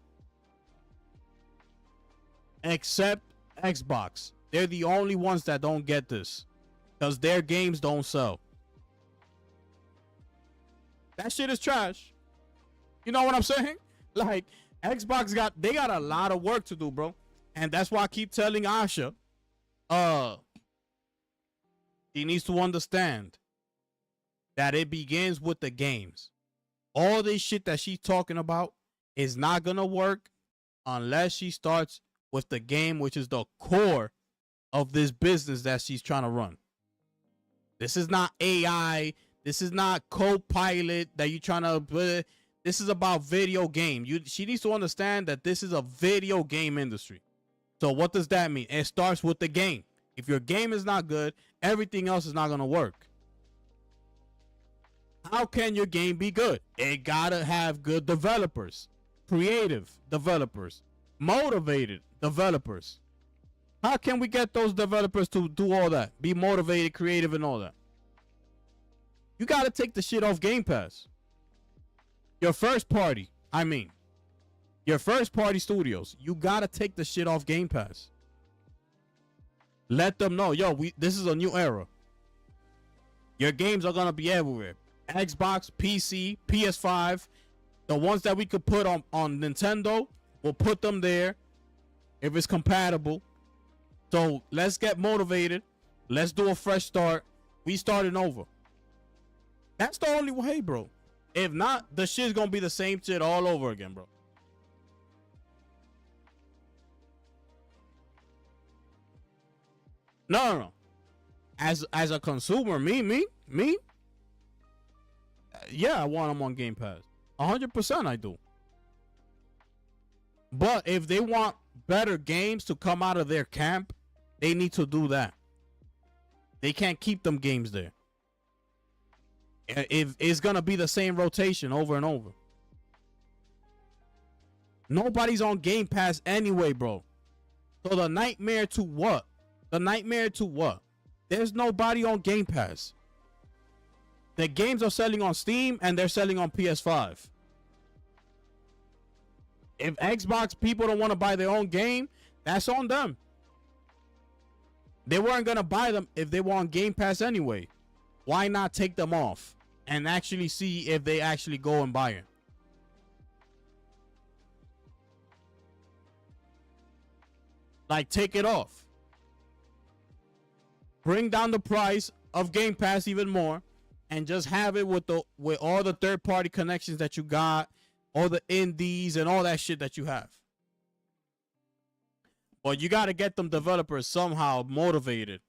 Except Xbox. They're the only ones that don't get this, because their games don't sell. That shit is trash. You know what I'm saying? Like, Xbox got a lot of work to do, bro. And that's why I keep telling Asha, he needs to understand that it begins with the games. All this shit that she's talking about is not gonna work unless she starts with the game, which is the core of this business that she's trying to run. This is not AI. This is not co-pilot that you're trying to. This is about video game. She needs to understand that this is a video game industry. So what does that mean? It starts with the game. If your game is not good, everything else is not gonna work. How can your game be good? It gotta have good developers, creative developers, motivated developers. How can we get those developers to do all that? Be motivated, creative, and all that. You gotta take the shit off Game Pass. Your first party studios, you gotta take the shit off Game Pass. Let them know, yo, this is a new era. Your games are gonna be everywhere. Xbox, PC, PS5, the ones that we could put on Nintendo, we'll put them there if it's compatible. So let's get motivated. Let's do a fresh start. We starting over. That's the only way, bro. If not, the shit's gonna be the same shit all over again, bro. No. As a consumer, me. Yeah, I want them on Game Pass. 100% I do. But if they want better games to come out of their camp, they need to do that. They can't keep them games there. If it's gonna be the same rotation over and over. Nobody's on Game Pass anyway, bro. So the nightmare to what? There's nobody on Game Pass. The games are selling on Steam and they're selling on PS5. If Xbox people don't want to buy their own game, that's on them. They weren't going to buy them if they were on Game Pass anyway. Why not take them off and actually see if they actually go and buy it? Like, take it off. Bring down the price of Game Pass even more. And just have it with all the third-party connections that you got, all the indies and all that shit that you have. But you got to get them developers somehow motivated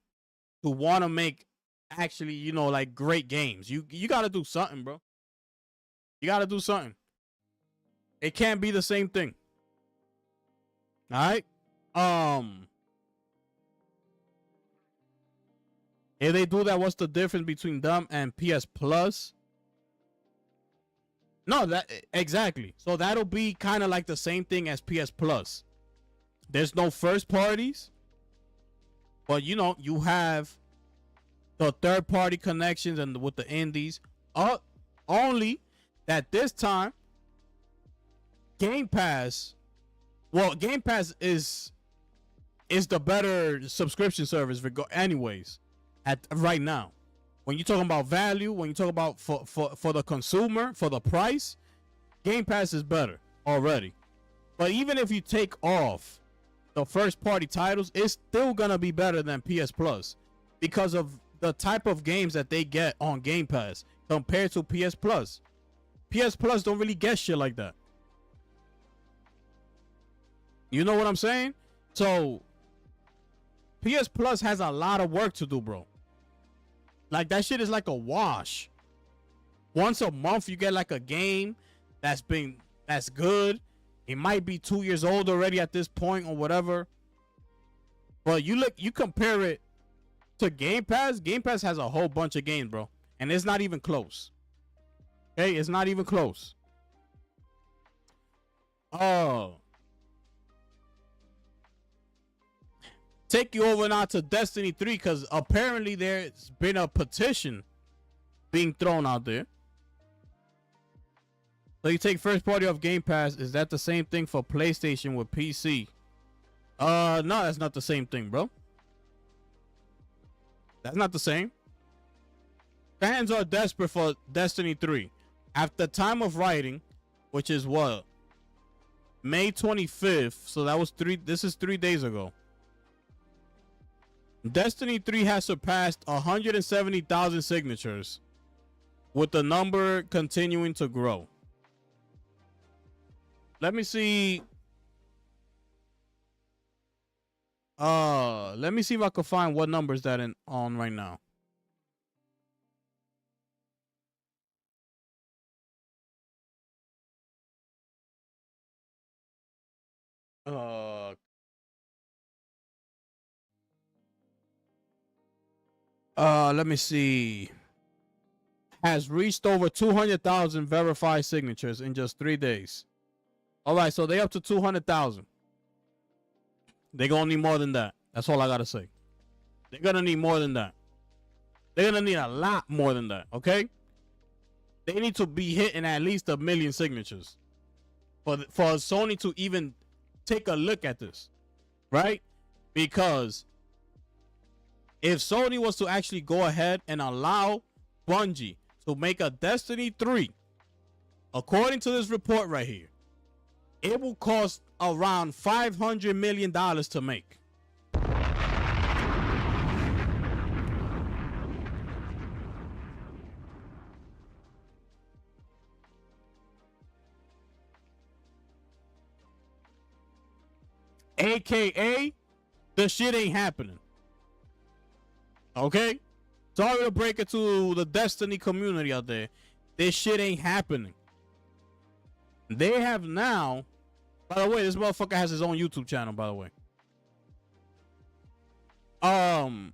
to want to make actually, you know, like great games. You got to do something, bro. You got to do something. It can't be the same thing. All right? If they do that, what's the difference between them and PS Plus? No, that exactly. So that'll be kind of like the same thing as PS Plus. There's no first parties, but you know, you have the third party connections and with the indies. Only that this time Game Pass Well, Game Pass is the better subscription service anyways at right now. When you're talking about value, when you talk about for the consumer, for the price, Game Pass is better already. But even if you take off the first party titles, it's still gonna be better than PS Plus because of the type of games that they get on Game Pass compared to PS Plus. PS Plus don't really get shit like that. You know what I'm saying? So PS Plus has a lot of work to do, bro. Like, that shit is like a wash. Once a month you get like a game that's good. It might be 2 years old already at this point or whatever. But you compare it to Game Pass. Game Pass has a whole bunch of games, bro. And it's not even close. Okay, it's not even close. Oh. Take you over now to Destiny 3 because apparently there's been a petition being thrown out there. So you take first party off Game Pass. Is that the same thing for PlayStation with PC? No, that's not the same thing, bro. That's not the same. Fans are desperate for Destiny 3. At the time of writing, which is what? May 25th. So that was this is 3 days ago. Destiny 3 has surpassed 170,000 signatures, with the number continuing to grow. Let me see. Let me see if I can find what numbers that on right now. Let me see. Has reached over 200,000 verified signatures in just 3 days. All right, so they up to 200,000. They're gonna need more than that. That's all I gotta say. They're gonna need more than that. They're gonna need a lot more than that. Okay. They need to be hitting at least 1 million signatures for Sony to even take a look at this, right? Because if Sony was to actually go ahead and allow Bungie to make a Destiny 3, according to this report right here, it will cost around $500 million to make. AKA, the shit ain't happening. Okay? Sorry to break it to the Destiny community out there. This shit ain't happening. They have now, by the way, this motherfucker has his own YouTube channel, by the way. Yeah,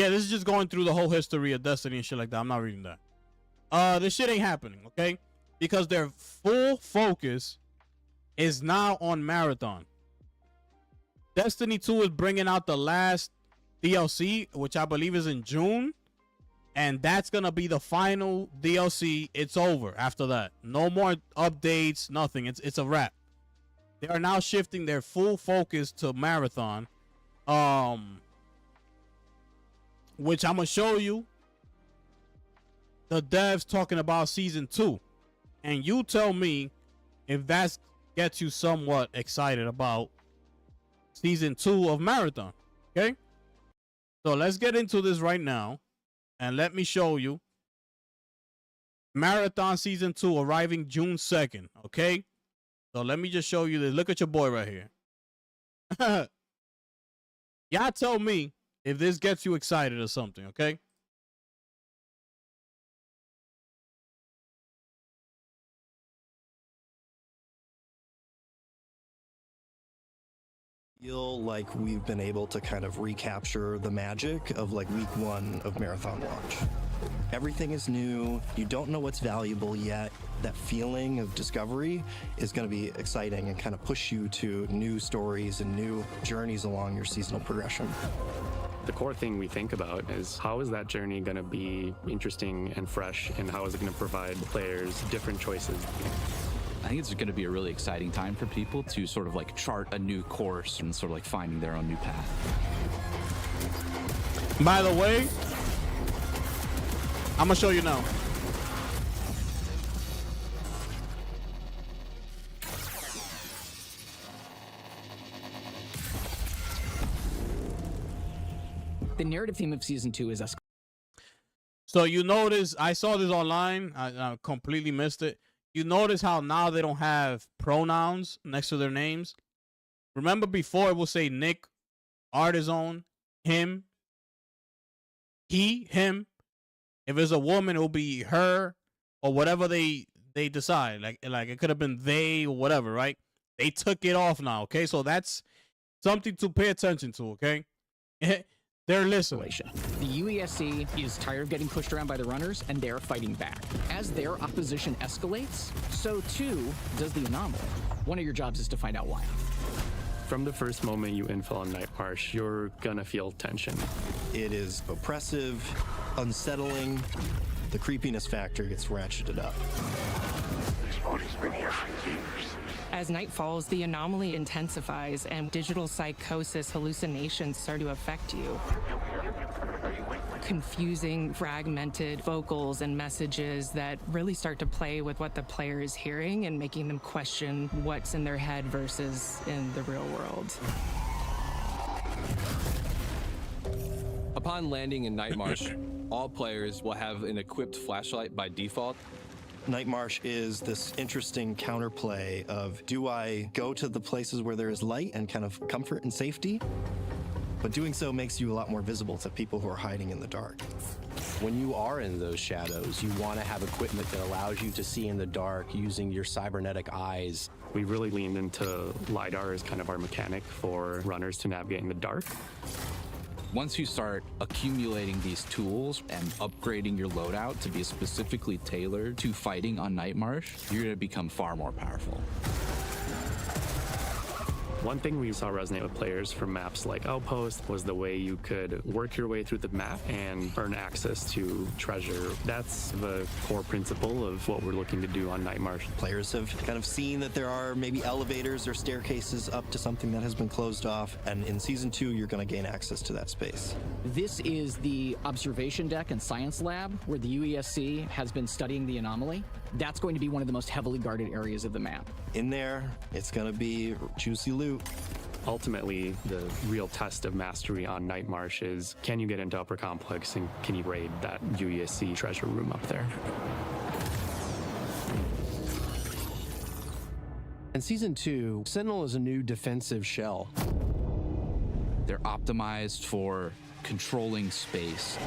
this is just going through the whole history of Destiny and shit like that. I'm not reading that. This shit ain't happening, okay? Because their full focus is now on Marathon. Destiny 2 is bringing out the last DLC, which I believe is in June. And that's going to be the final DLC. It's over after that. No more updates, nothing. It's a wrap. They are now shifting their full focus to Marathon. Which I'm going to show you the devs talking about Season 2. And you tell me if that gets you somewhat excited about Season 2 of Marathon. Okay? So let's get into this right now. And let me show you Marathon Season 2 arriving June 2nd. Okay? So let me just show you this. Look at your boy right here. Y'all tell me if this gets you excited or something. Okay? Feel like we've been able to kind of recapture the magic of like week 1 of Marathon launch. Everything is new. You don't know what's valuable yet. That feeling of discovery is going to be exciting and kind of push you to new stories and new journeys along your seasonal progression. The core thing we think about is how is that journey going to be interesting and fresh, and how is it going to provide players different choices? I think it's going to be a really exciting time for people to sort of like chart a new course and sort of like finding their own new path. By the way, I'm gonna show you now. The narrative theme of season 2 is us. So you notice, I saw this online. I completely missed it. You notice how now they don't have pronouns next to their names. Remember before it would say Nick, Artisan, him, he, him. If it's a woman, it will be her or whatever they decide. Like it could have been they or whatever, right? They took it off now, okay? So that's something to pay attention to, okay? They're listening. The UESC is tired of getting pushed around by the runners, and they're fighting back. As their opposition escalates, so too does the anomaly. One of your jobs is to find out why. From the first moment you infill on Night Marsh, you're gonna feel tension. It is oppressive, unsettling. The creepiness factor gets ratcheted up. This body's been here for years. As night falls, the anomaly intensifies and digital psychosis hallucinations start to affect you. Confusing, fragmented vocals and messages that really start to play with what the player is hearing and making them question what's in their head versus in the real world. Upon landing in Night Marsh, all players will have an equipped flashlight by default. Night Marsh is this interesting counterplay of, do I go to the places where there is light and kind of comfort and safety? But doing so makes you a lot more visible to people who are hiding in the dark. When you are in those shadows, you want to have equipment that allows you to see in the dark using your cybernetic eyes. We really leaned into LiDAR as kind of our mechanic for runners to navigate in the dark. Once you start accumulating these tools and upgrading your loadout to be specifically tailored to fighting on Night Marsh, you're going to become far more powerful. One thing we saw resonate with players from maps like Outpost was the way you could work your way through the map and earn access to treasure. That's the core principle of what we're looking to do on Night Marsh. Players have kind of seen that there are maybe elevators or staircases up to something that has been closed off, and in Season 2, you're going to gain access to that space. This is the observation deck and science lab where the UESC has been studying the anomaly. That's going to be one of the most heavily guarded areas of the map. In there, it's going to be juicy loot. Ultimately, the real test of mastery on Night Marsh is, can you get into Upper Complex and can you raid that UESC treasure room up there? In Season 2, Sentinel is a new defensive shell. They're optimized for controlling space.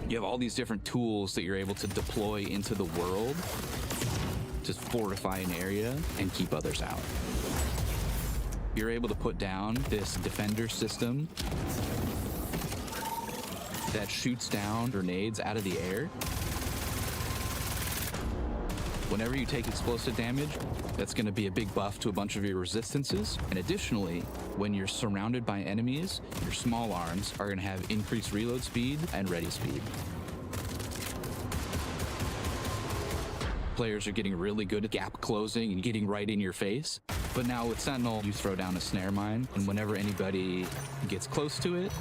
You have all these different tools that you're able to deploy into the world to fortify an area and keep others out. You're able to put down this defender system that shoots down grenades out of the air. Whenever you take explosive damage, that's going to be a big buff to a bunch of your resistances. And additionally, when you're surrounded by enemies, your small arms are going to have increased reload speed and ready speed. Players are getting really good at gap closing and getting right in your face. But now with Sentinel, you throw down a snare mine, and whenever anybody gets close to it,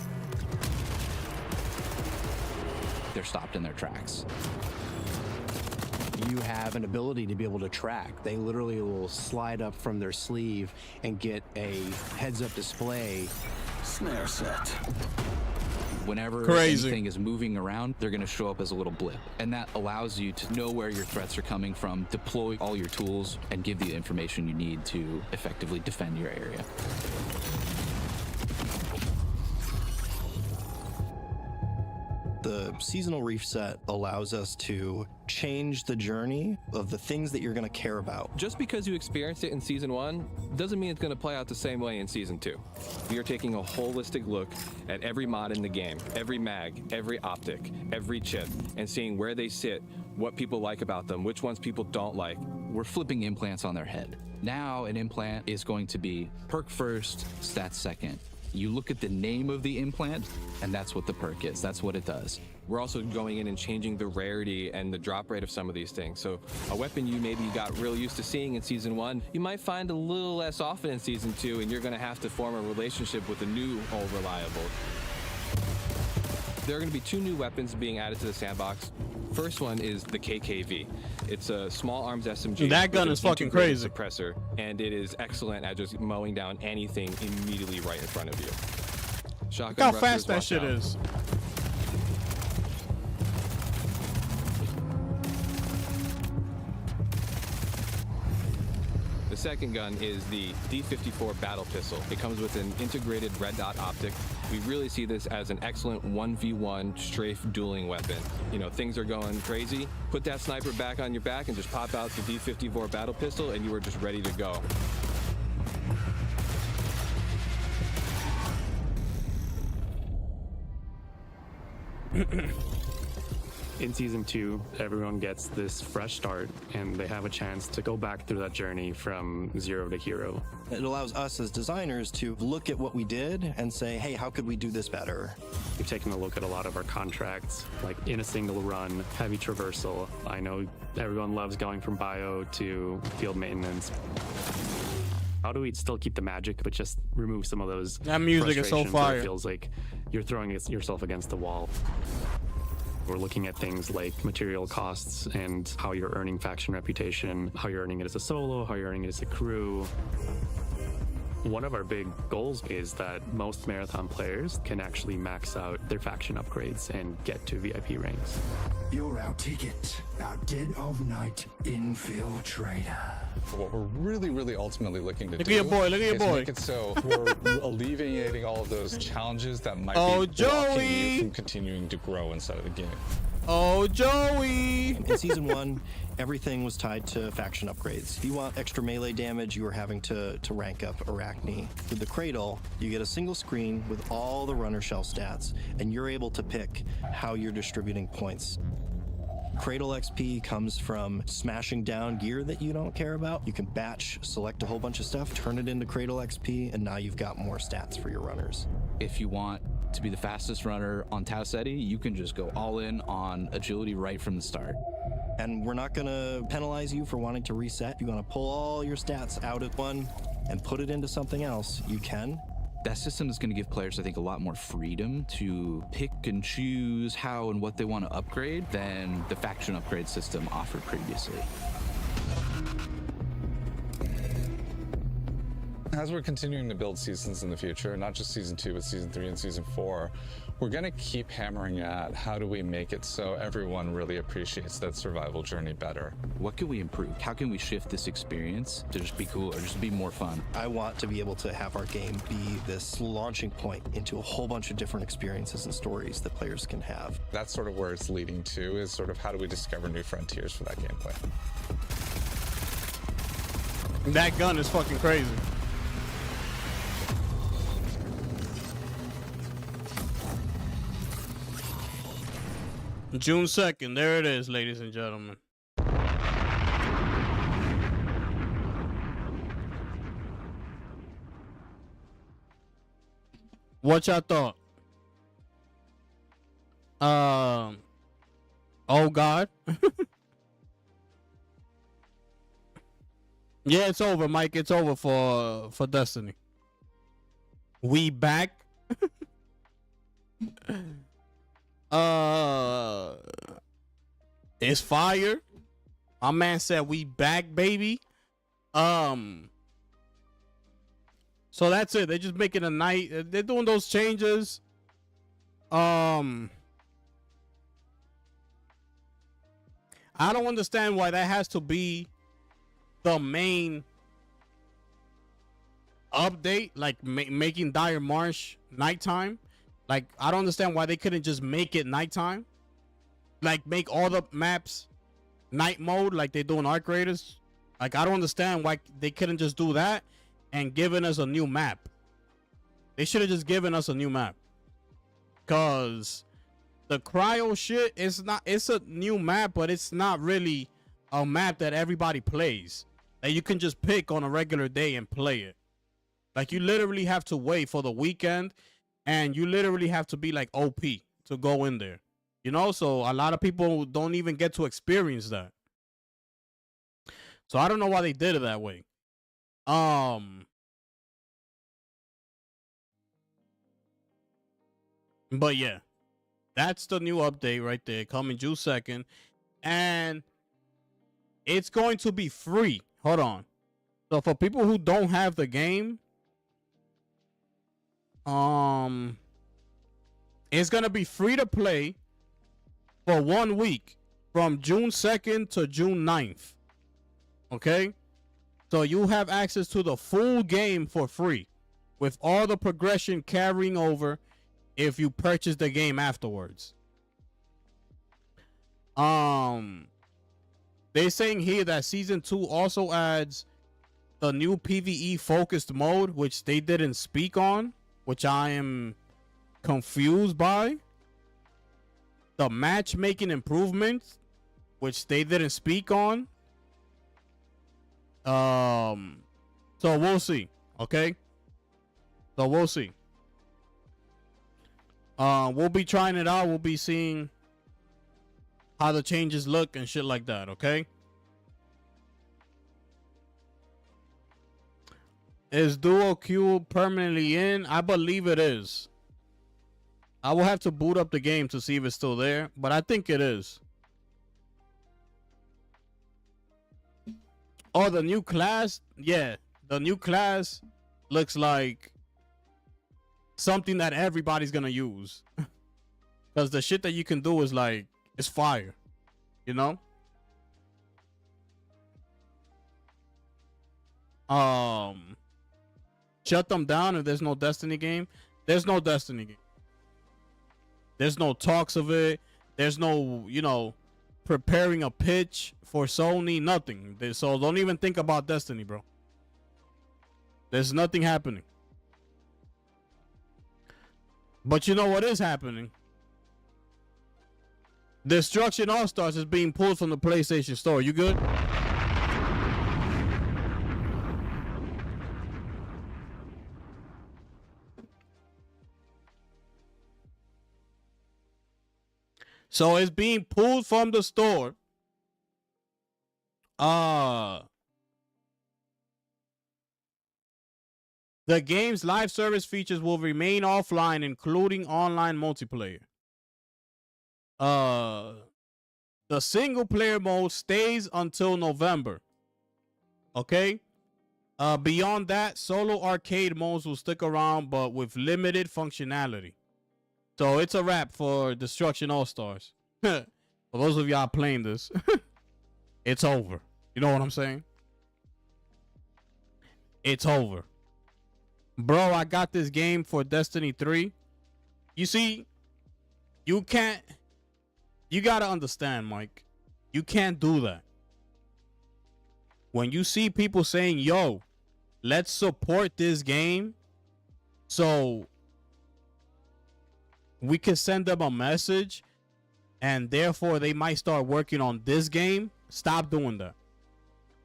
they're stopped in their tracks. You have an ability to be able to track. They literally will slide up from their sleeve and get a heads-up display. Snare set. Whenever anything is moving around, they're going to show up as a little blip. And that allows you to know where your threats are coming from, deploy all your tools, and give the information you need to effectively defend your area. The seasonal reset allows us to change the journey of the things that you're going to care about. Just because you experienced it in Season 1 doesn't mean it's going to play out the same way in Season 2. We are taking a holistic look at every mod in the game, every mag, every optic, every chip, and seeing where they sit, what people like about them, which ones people don't like. We're flipping implants on their head. Now an implant is going to be perk first, stats second. You look at the name of the implant, and that's what the perk is. That's what it does. We're also going in and changing the rarity and the drop rate of some of these things. So a weapon you maybe got real used to seeing in Season 1, you might find a little less often in Season 2, and you're going to have to form a relationship with a new old reliable. There are going to be 2 new weapons being added to the sandbox. First one is the KKV. It's a small arms SMG. That gun is fucking crazy. Suppressor, and it is excellent at just mowing down anything immediately right in front of you. Shotgun Look how fast that shit is. The second gun is the D54 battle pistol. It comes with an integrated red dot optic. We really see this as an excellent 1v1 strafe dueling weapon. You know, things are going crazy. Put that sniper back on your back and just pop out the D54 battle pistol and you are just ready to go. In Season 2, everyone gets this fresh start, and they have a chance to go back through that journey from zero to hero. It allows us as designers to look at what we did and say, hey, how could we do this better? We've taken a look at a lot of our contracts, like in a single run, heavy traversal. I know everyone loves going from bio to field maintenance. How do we still keep the magic, but just remove some of those That music is so frustrations where fire. It feels like you're throwing yourself against the wall. We're looking at things like material costs and how you're earning faction reputation, how you're earning it as a solo, how you're earning it as a crew. One of our big goals is that most Marathon players can actually max out their faction upgrades and get to VIP ranks. You're our ticket, our dead of night infiltrator. What we're really ultimately looking to Look do at your boy, look at your is boy. make it so we're alleviating all of those challenges that might Oh, be blocking Joey! you from continuing to grow inside of the game. Oh, Joey! In Season 1, everything was tied to faction upgrades. If you want extra melee damage, you were having to rank up Arachne. With the Cradle, you get a single screen with all the runner shell stats, and you're able to pick how you're distributing points. Cradle XP comes from smashing down gear that you don't care about. You can batch, select a whole bunch of stuff, turn it into Cradle XP, and now you've got more stats for your runners. If you want to be the fastest runner on Tau Ceti, you can just go all in on agility right from the start. And we're not gonna penalize you for wanting to reset. If you wanna pull all your stats out of one and put it into something else, you can. That system is going to give players, I think, a lot more freedom to pick and choose how and what they want to upgrade than the faction upgrade system offered previously. As we're continuing to build seasons in the future, not just Season 2, but Season 3 and Season 4, we're going to keep hammering at how do we make it so everyone really appreciates that survival journey better. What can we improve? How can we shift this experience to just be cooler, just be more fun? I want to be able to have our game be this launching point into a whole bunch of different experiences and stories that players can have. That's sort of where it's leading to, is sort of how do we discover new frontiers for that gameplay. That gun is fucking crazy. June 2nd, there it is, ladies and gentlemen. What y'all thought? Oh God. Yeah, it's over, Mike. It's over for Destiny. We back. It's fire. My man said we back, baby. So that's it. They're just making a night. They're doing those changes. I don't understand why that has to be the main update, like making Dire Marsh nighttime. Like, I don't understand why they couldn't just make it nighttime. Like, make all the maps night mode like they do in Arc Raiders. Like, I don't understand why they couldn't just do that and given us a new map. They should have just given us a new map. Cause the cryo shit, it's a new map, but it's not really a map that everybody plays. That you can just pick on a regular day and play it. Like, you literally have to wait for the weekend, and you literally have to be like OP to go in there. You know, so a lot of people don't even get to experience that. So I don't know why they did it that way. But yeah, that's the new update right there, coming June 2nd. And it's going to be free. Hold on. So for people who don't have the game, it's going to be free to play for 1 week from June 2nd to June 9th. Okay? So you have access to the full game for free with all the progression carrying over if you purchase the game afterwards. They're saying here that season 2 also adds the new PvE focused mode, which they didn't speak on, which I am confused by. The matchmaking improvements, which they didn't speak on. So we'll see. Okay. So we'll see. We'll be trying it out. We'll be seeing how the changes look and shit like that. Okay. Is Duo Q permanently in? I believe it is. I will have to boot up the game to see if it's still there, but I think it is. Oh, the new class? Yeah, the new class looks like something that everybody's gonna use. Because the shit that you can do is like, it's fire. You know? Shut them down if there's no Destiny game. There's no Destiny game. There's no talks of it. There's no, you know, preparing a pitch for Sony. Nothing. So don't even think about Destiny, bro. There's nothing happening. But you know what is happening? Destruction All-Stars is being pulled from the PlayStation Store. You good? So it's being pulled from the store. The game's live service features will remain offline, including online multiplayer. The single player mode stays until November. Okay? Beyond that, solo arcade modes will stick around, but with limited functionality. So it's a wrap for Destruction All-Stars. For those of y'all playing this, it's over. You know what I'm saying? It's over. Bro, I got this game for Destiny 3. You see, you can't... You gotta understand, Mike. You can't do that. When you see people saying, yo, let's support this game so we can send them a message and therefore they might start working on this game, stop doing that.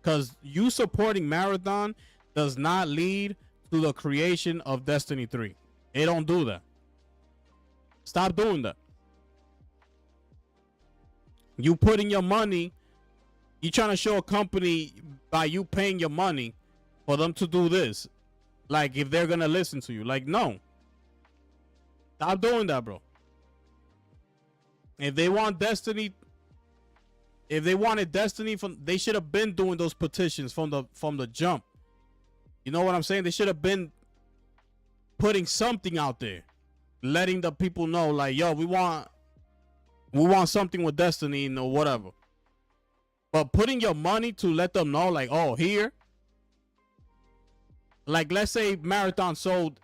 Because you supporting Marathon does not lead to the creation of Destiny 3. It don't do that. Stop doing that. You putting your money, you trying to show a company by you paying your money for them to do this. Like, if they're going to listen to you. Like, no. Stop doing that, bro. If they want Destiny, if they wanted Destiny, they should have been doing those petitions from the jump. You know what I'm saying? They should have been putting something out there, letting the people know, like, yo, we want something with Destiny or whatever. But putting your money to let them know, like, oh, here, like, let's say Marathon sold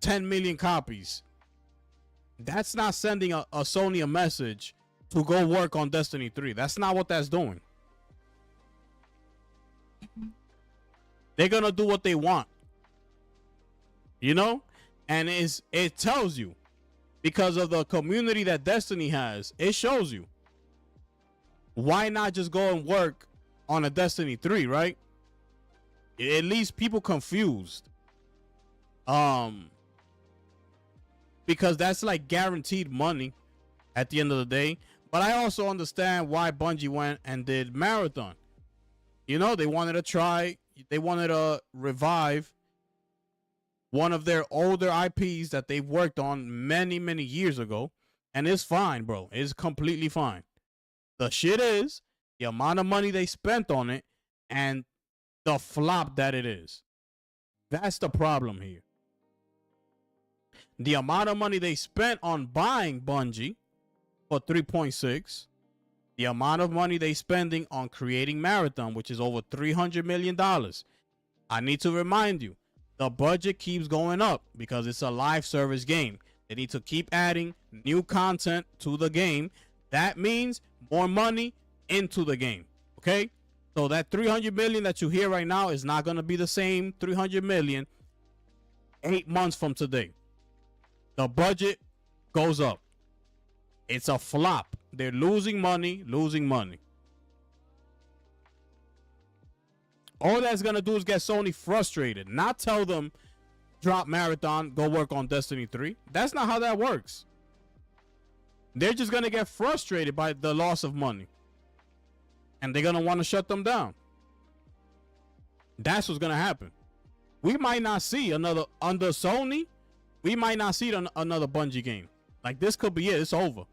10 million copies. That's not sending a Sony a message to go work on Destiny 3. That's not what that's doing. They're gonna do what they want, you know, and it tells you, because of the community that Destiny has, it shows you. Why not just go and work on a Destiny 3, right? It leaves people confused. Because that's like guaranteed money at the end of the day. But I also understand why Bungie went and did Marathon. You know, they wanted to revive one of their older IPs that they've worked on many, many years ago. And it's fine, bro. It's completely fine. The shit is the amount of money they spent on it and the flop that it is. That's the problem here. The amount of money they spent on buying Bungie for 3.6, the amount of money they spending on creating Marathon, which is over $300 million. I need to remind you, the budget keeps going up because it's a live service game. They need to keep adding new content to the game. That means more money into the game. Okay? So that 300 million that you hear right now is not going to be the same 300 million 8 months from today. The budget goes up. It's a flop. They're losing money, losing money. All that's going to do is get Sony frustrated. Not tell them, drop Marathon, go work on Destiny 3. That's not how that works. They're just going to get frustrated by the loss of money. And they're going to want to shut them down. That's what's going to happen. We might not see another, under Sony, we might not see another Bungie game. Like, this could be it. It's over.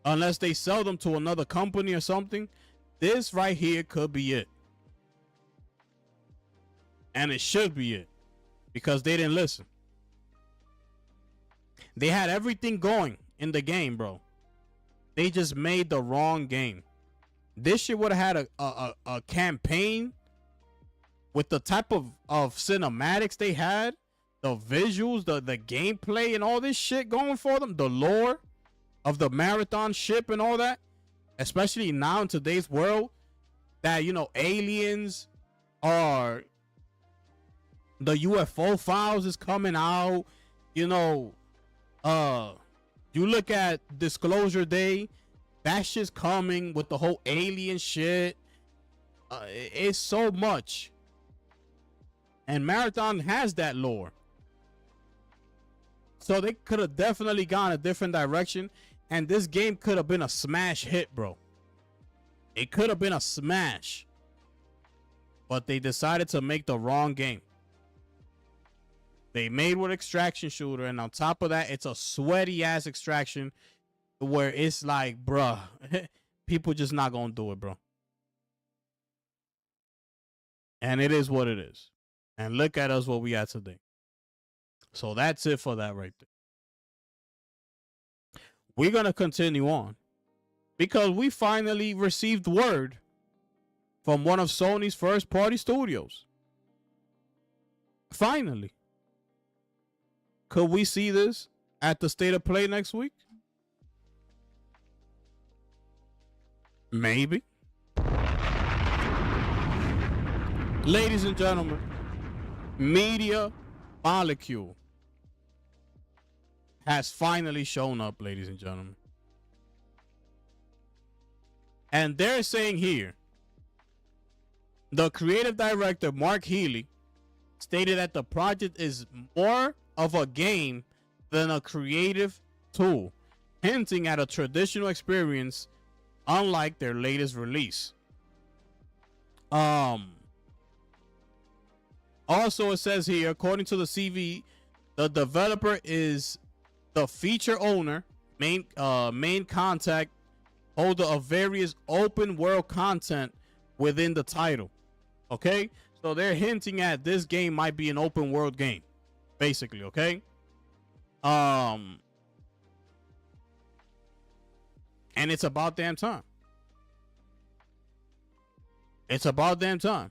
Unless they sell them to another company or something. This right here could be it. And it should be it. Because they didn't listen. They had everything going in the game, bro. They just made the wrong game. This shit would have had a campaign with the type of cinematics they had, the visuals, the gameplay and all this shit going for them, the lore of the Marathon ship and all that, especially now in today's world that, you know, aliens are, the UFO files is coming out, you know, you look at Disclosure Day, that shit's coming with the whole alien shit. It's so much. And Marathon has that lore. So they could have definitely gone a different direction. And this game could have been a smash hit, bro. It could have been a smash. But they decided to make the wrong game. They made with extraction shooter. And on top of that, it's a sweaty ass extraction. Where it's like, bruh, people just not gonna do it, bro. And it is what it is. And look at us what we at today. So that's it for that right there. We're gonna continue on. Because we finally received word from one of Sony's first party studios. Finally. Could we see this at the State of Play next week? Maybe. Ladies and gentlemen, Media Molecule has finally shown up, ladies and gentlemen. And they're saying here, the creative director, Mark Healy, stated that the project is more of a game than a creative tool, hinting at a traditional experience unlike their latest release. Also, it says here, according to the CV, the developer is the feature owner, main contact holder of various open world content within the title. Okay, so they're hinting at this game might be an open world game, basically. Okay, and it's about damn time. It's about damn time.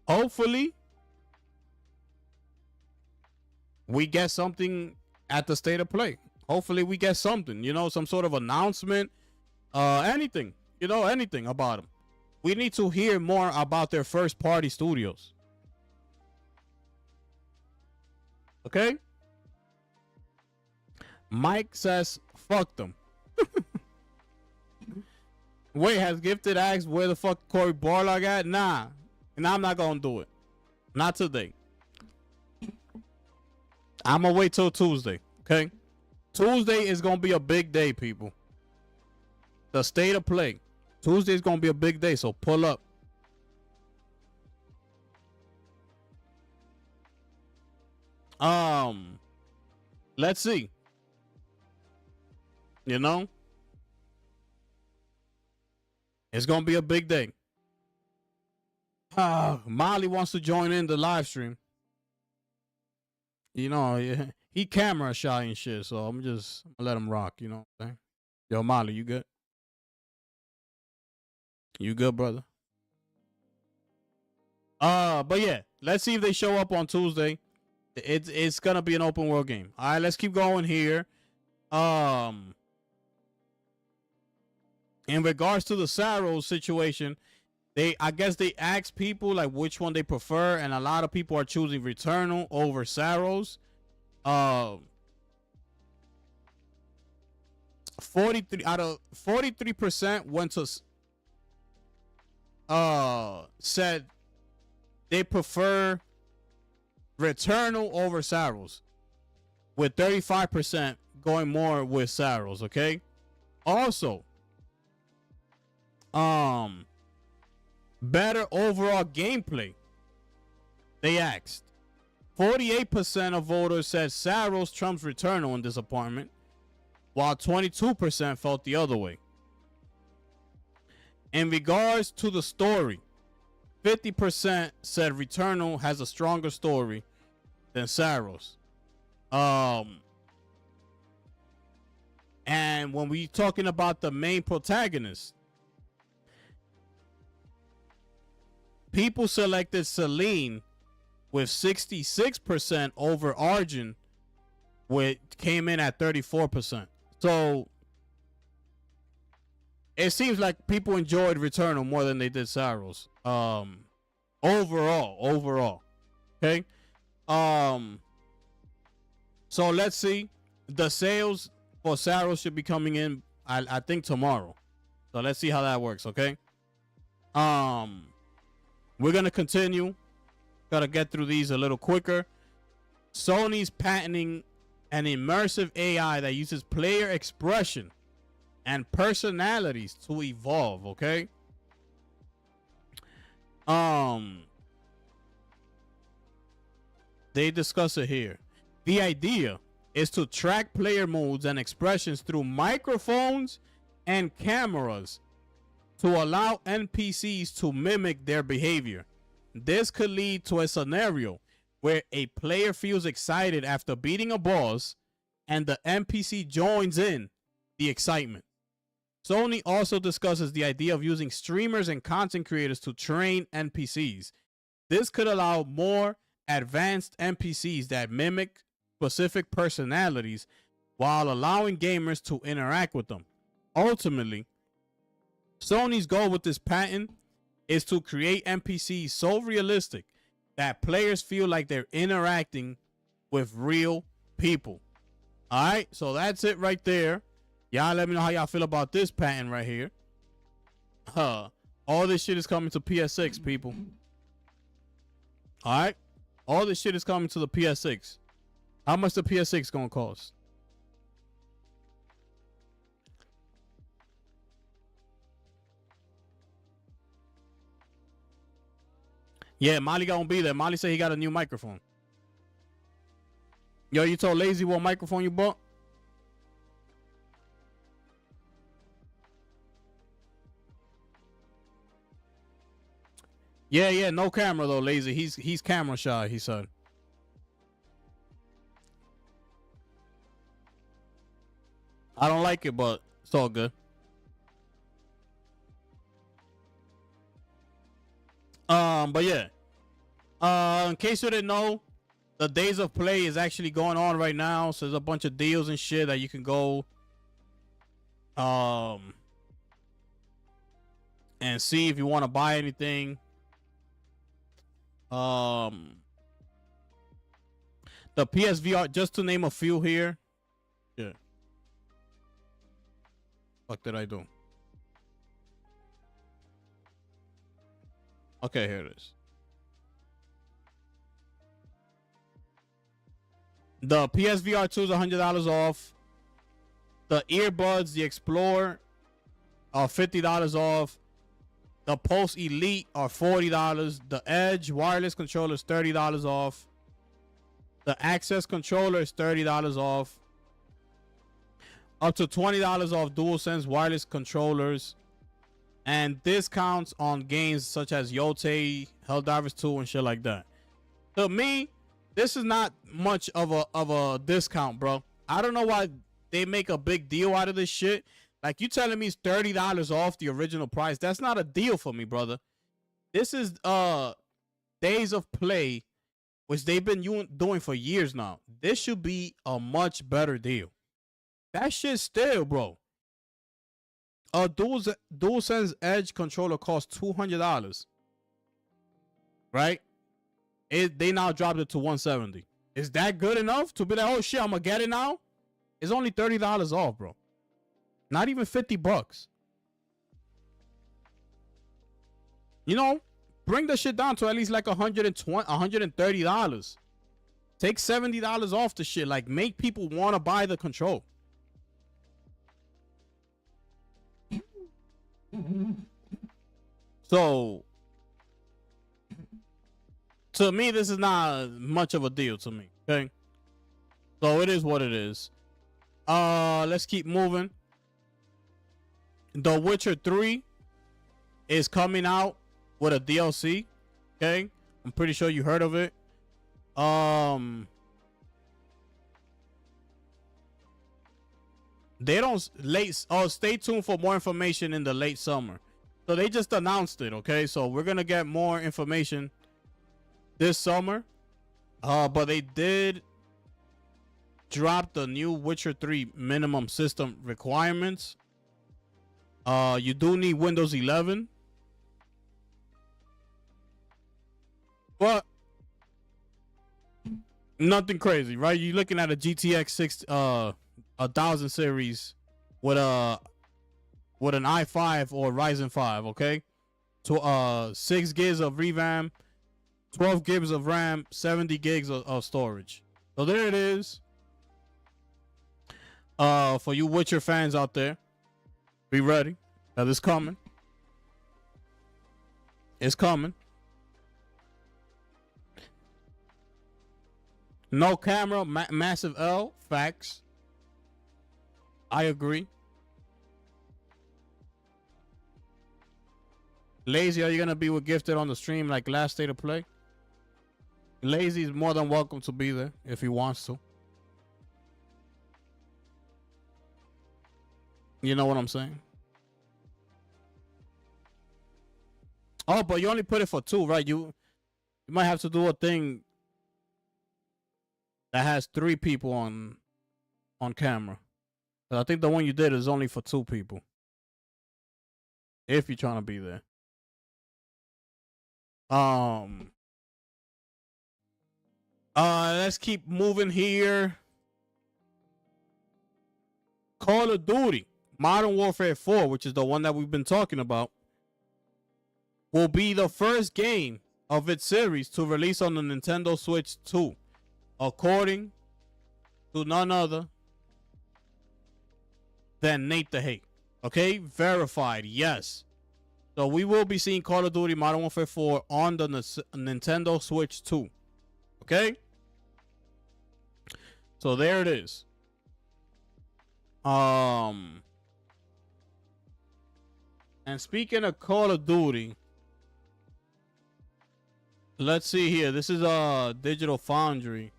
Hopefully we get something at the State of Play. Hopefully we get something, you know, some sort of announcement, anything, you know, anything about them. We need to hear more about their first party studios. Okay? Mike says, fuck them. Wait, has Gifted asked where the fuck Corey Barlog at? Nah. And I'm not gonna do it. Not today. I'm gonna wait till Tuesday. Okay, Tuesday is gonna be a big day, people. The state of play. Tuesday is gonna be a big day, so pull up. Let's see. You know, it's gonna be a big day. Molly wants to join in the live stream. You know, he camera shy and shit, so I'm gonna let him rock. You know what I'm saying? Yo, Molly, you good? You good, brother? But yeah, let's see if they show up on Tuesday. It's gonna be an open world game. All right, let's keep going here. In regards to the Saros situation, I guess they asked people like which one they prefer, and a lot of people are choosing Returnal over Saros. 43 out of 43% went to said they prefer Returnal over Saros, with 35% going more with Saros. Okay. Also, better overall gameplay. They asked. 48% of voters said Saros trumps Returnal in this apartment, while 22% felt the other way. In regards to the story, 50% said Returnal has a stronger story than Saros. And when we talking about the main protagonist, people selected Celine with 66% over Arjun, which came in at 34%. So it seems like people enjoyed Returnal more than they did Saros. Overall. Okay. So let's see. The sales for Saros should be coming in, I think, tomorrow. So let's see how that works. Okay. We're gonna continue. Gotta get through these a little quicker. Sony's patenting an immersive AI that uses player expression and personalities to evolve. Okay. They discuss it here. The idea is to track player moods and expressions through microphones and cameras to allow NPCs to mimic their behavior. This could lead to a scenario where a player feels excited after beating a boss and the NPC joins in the excitement. Sony also discusses the idea of using streamers and content creators to train NPCs. This could allow more advanced NPCs that mimic specific personalities while allowing gamers to interact with them. Ultimately, Sony's goal with this patent is to create NPCs so realistic that players feel like they're interacting with real people. All right, so that's it right there. Y'all let me know how y'all feel about this patent right here. All this shit is coming to PS6, people. All right, all this shit is coming to the PS6. How much the PS6 gonna cost? Yeah, Molly gonna be there. Molly said he got a new microphone. Yo, you told Lazy what microphone you bought? Yeah, no camera though, Lazy. He's camera shy, he said. I don't like it, but it's all good. But yeah. In case you didn't know, the Days of Play is actually going on right now. So there's a bunch of deals and shit that you can go and see if you want to buy anything. The PSVR, just to name a few here. Yeah. What did I do? Okay, here it is. The PSVR 2 is $100 off. The earbuds, the Explorer, are $50 off. The Pulse Elite are $40. The Edge wireless controller is $30 off. The Access controller is $30 off. Up to $20 off DualSense wireless controllers. And discounts on games such as Yote, Helldivers 2, and shit like that. To me, this is not much of a discount, bro. I don't know why they make a big deal out of this shit. Like, you telling me it's $30 off the original price. That's not a deal for me, brother. This is Days of Play, which they've been doing for years now. This should be a much better deal. That shit still, bro. A DualSense Edge controller costs $200. Right? They now dropped it to $170. Is that good enough to be like, oh shit, I'm gonna get it now? It's only $30 off, bro. Not even $50. You know, bring the shit down to at least like $120, $130. Take $70 off the shit. Like, make people want to buy the control. So, to me, this is not much of a deal to me. Okay, so it is what it is. Let's keep moving. The Witcher 3 is coming out with a DLC. Okay, I'm pretty sure you heard of it. They don't stay tuned for more information in the late summer. So they just announced it, okay? So we're gonna get more information this summer. But they did drop the new Witcher 3 minimum system requirements. You do need Windows 11. But nothing crazy, right? You're looking at a GTX 1000 series with an i5 or Ryzen 5, okay? To 6 gigs of RAM, 12 gigs of RAM, 70 gigs of storage. So there it is. For you Witcher fans out there, be ready. Now it's coming. It's coming. No camera, massive L, facts. I agree. Lazy, are you gonna be with Gifted on the stream like last State of Play? Lazy is more than welcome to be there if he wants to. You know what I'm saying? Oh, but you only put it for 2, right? You might have to do a thing that has 3 people on camera. But I think the one you did is only for 2 people. If you're trying to be there. Let's keep moving here. Call of Duty Modern Warfare 4, which is the one that we've been talking about, will be the first game of its series to release on the Nintendo Switch 2, according to none other than Nate the Hate. Okay, verified, yes. So we will be seeing Call of Duty Modern Warfare 4 on the Nintendo Switch 2. Okay? So there it is. And speaking of Call of Duty, let's see here. This is Digital Foundry.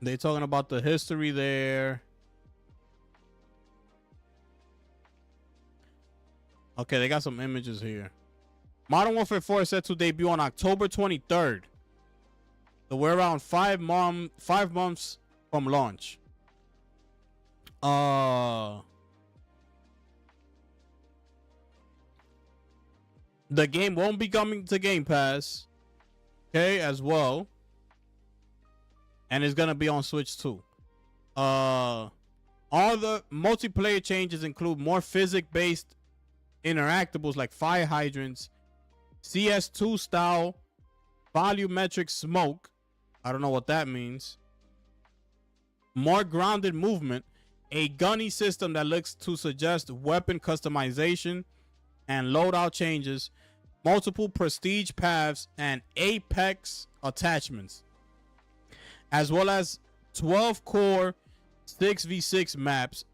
They're talking about the history there. Okay, they got some images here. Modern Warfare 4 is set to debut on October 23rd. So we're around 5 months from launch. The game won't be coming to Game Pass, okay, as well. And it's gonna be on Switch too. All the multiplayer changes include more physics-based interactables like fire hydrants, CS2 style volumetric smoke, I don't know what that means. More grounded movement. A gunny system that looks to suggest weapon customization and loadout changes. Multiple prestige paths and apex attachments. As well as 12 core 6v6 maps.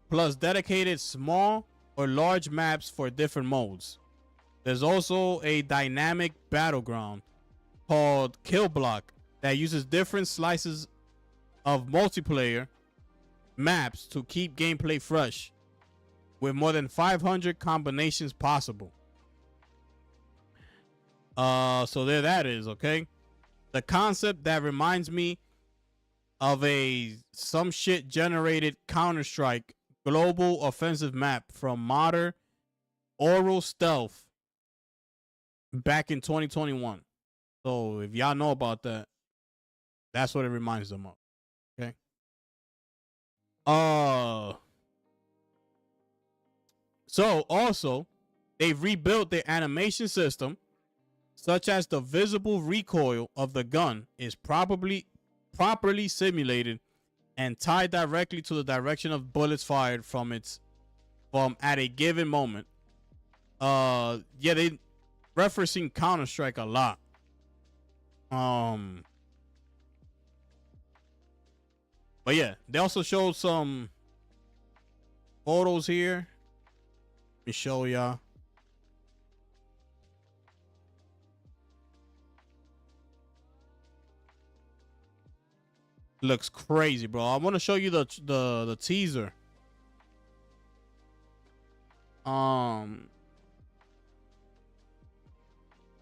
Plus dedicated small or large maps for different modes. There's also a dynamic battleground called Kill Block that uses different slices of multiplayer maps to keep gameplay fresh, with more than 500 combinations possible. So there that is, okay? The concept that reminds me of some shit generated Counter-Strike global offensive map from Modern Oral Stealth back in 2021. So if y'all know about that, that's what it reminds them of. Okay. So also they've rebuilt their animation system, such as the visible recoil of the gun is properly simulated and tied directly to the direction of bullets fired from at a given moment. Yeah, they referencing Counter-Strike a lot. But yeah, they also showed some photos here. Let me show y'all. Looks crazy, bro. I want to show you the teaser.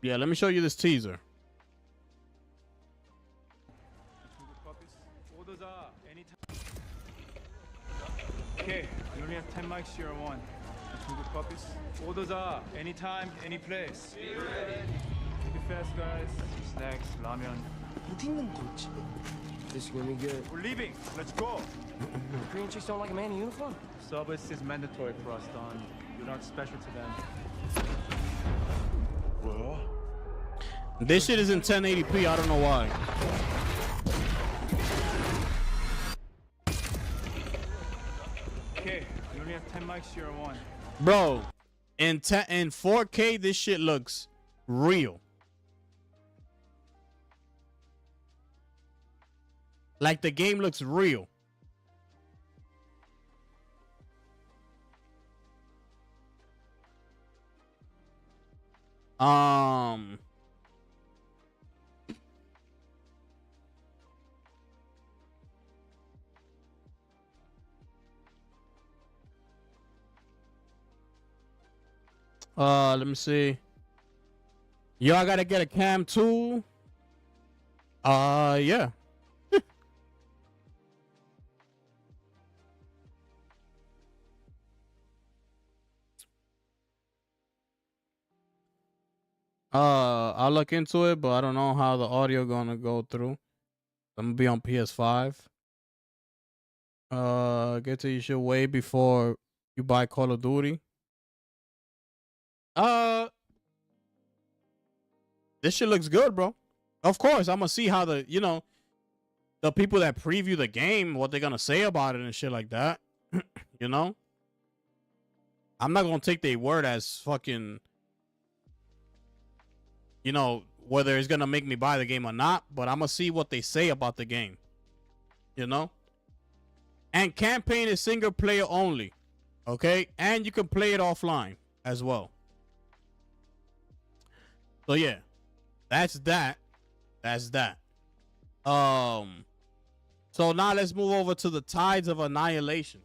Yeah, let me show you this teaser. Okay, you only have 10 mics here on one. 2 good copies. Orders are anytime, any place. Be ready. Keep it fast, guys. Snacks, ramen. This is gonna be good. We're leaving. Let's go. Korean chicks don't like a man in uniform. Service is mandatory for us, Don. You're not special to them. Well, this shit is in 1080p. I don't know why. okay, you only have 10 mics here on one. Bro, in 4K, this shit looks real. Like the game looks real. Let me see. Yo, I gotta get a cam too. Yeah. I'll look into it, but I don't know how the audio gonna go through. I'm gonna be on PS5. Get to your shit way before you buy Call of Duty. This shit looks good, bro. Of course, I'm gonna see how the people that preview the game, what they're gonna say about it and shit like that. You know? I'm not gonna take their word as fucking, whether it's gonna make me buy the game or not, but I'm gonna see what they say about the game. And campaign is single player only. Okay? And you can play it offline as well. So yeah. That's that. So now let's move over to the Tides of Annihilation.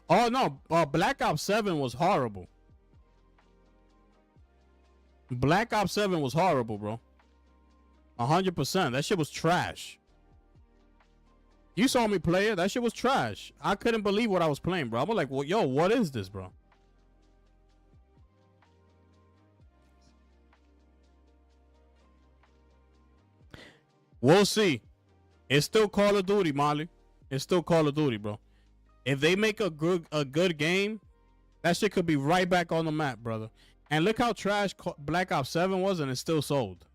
Oh no, Black Ops 7 was horrible. Black Ops 7 was horrible, bro. 100%. That shit was trash. You saw me play it. That shit was trash. I couldn't believe what I was playing, bro. I was like, well, yo, what is this, bro? We'll see. It's still Call of Duty, Molly. It's still Call of Duty, bro. If they make a good game, That shit could be right back on the map, brother. And look how trash Black Ops 7 was, and it still sold.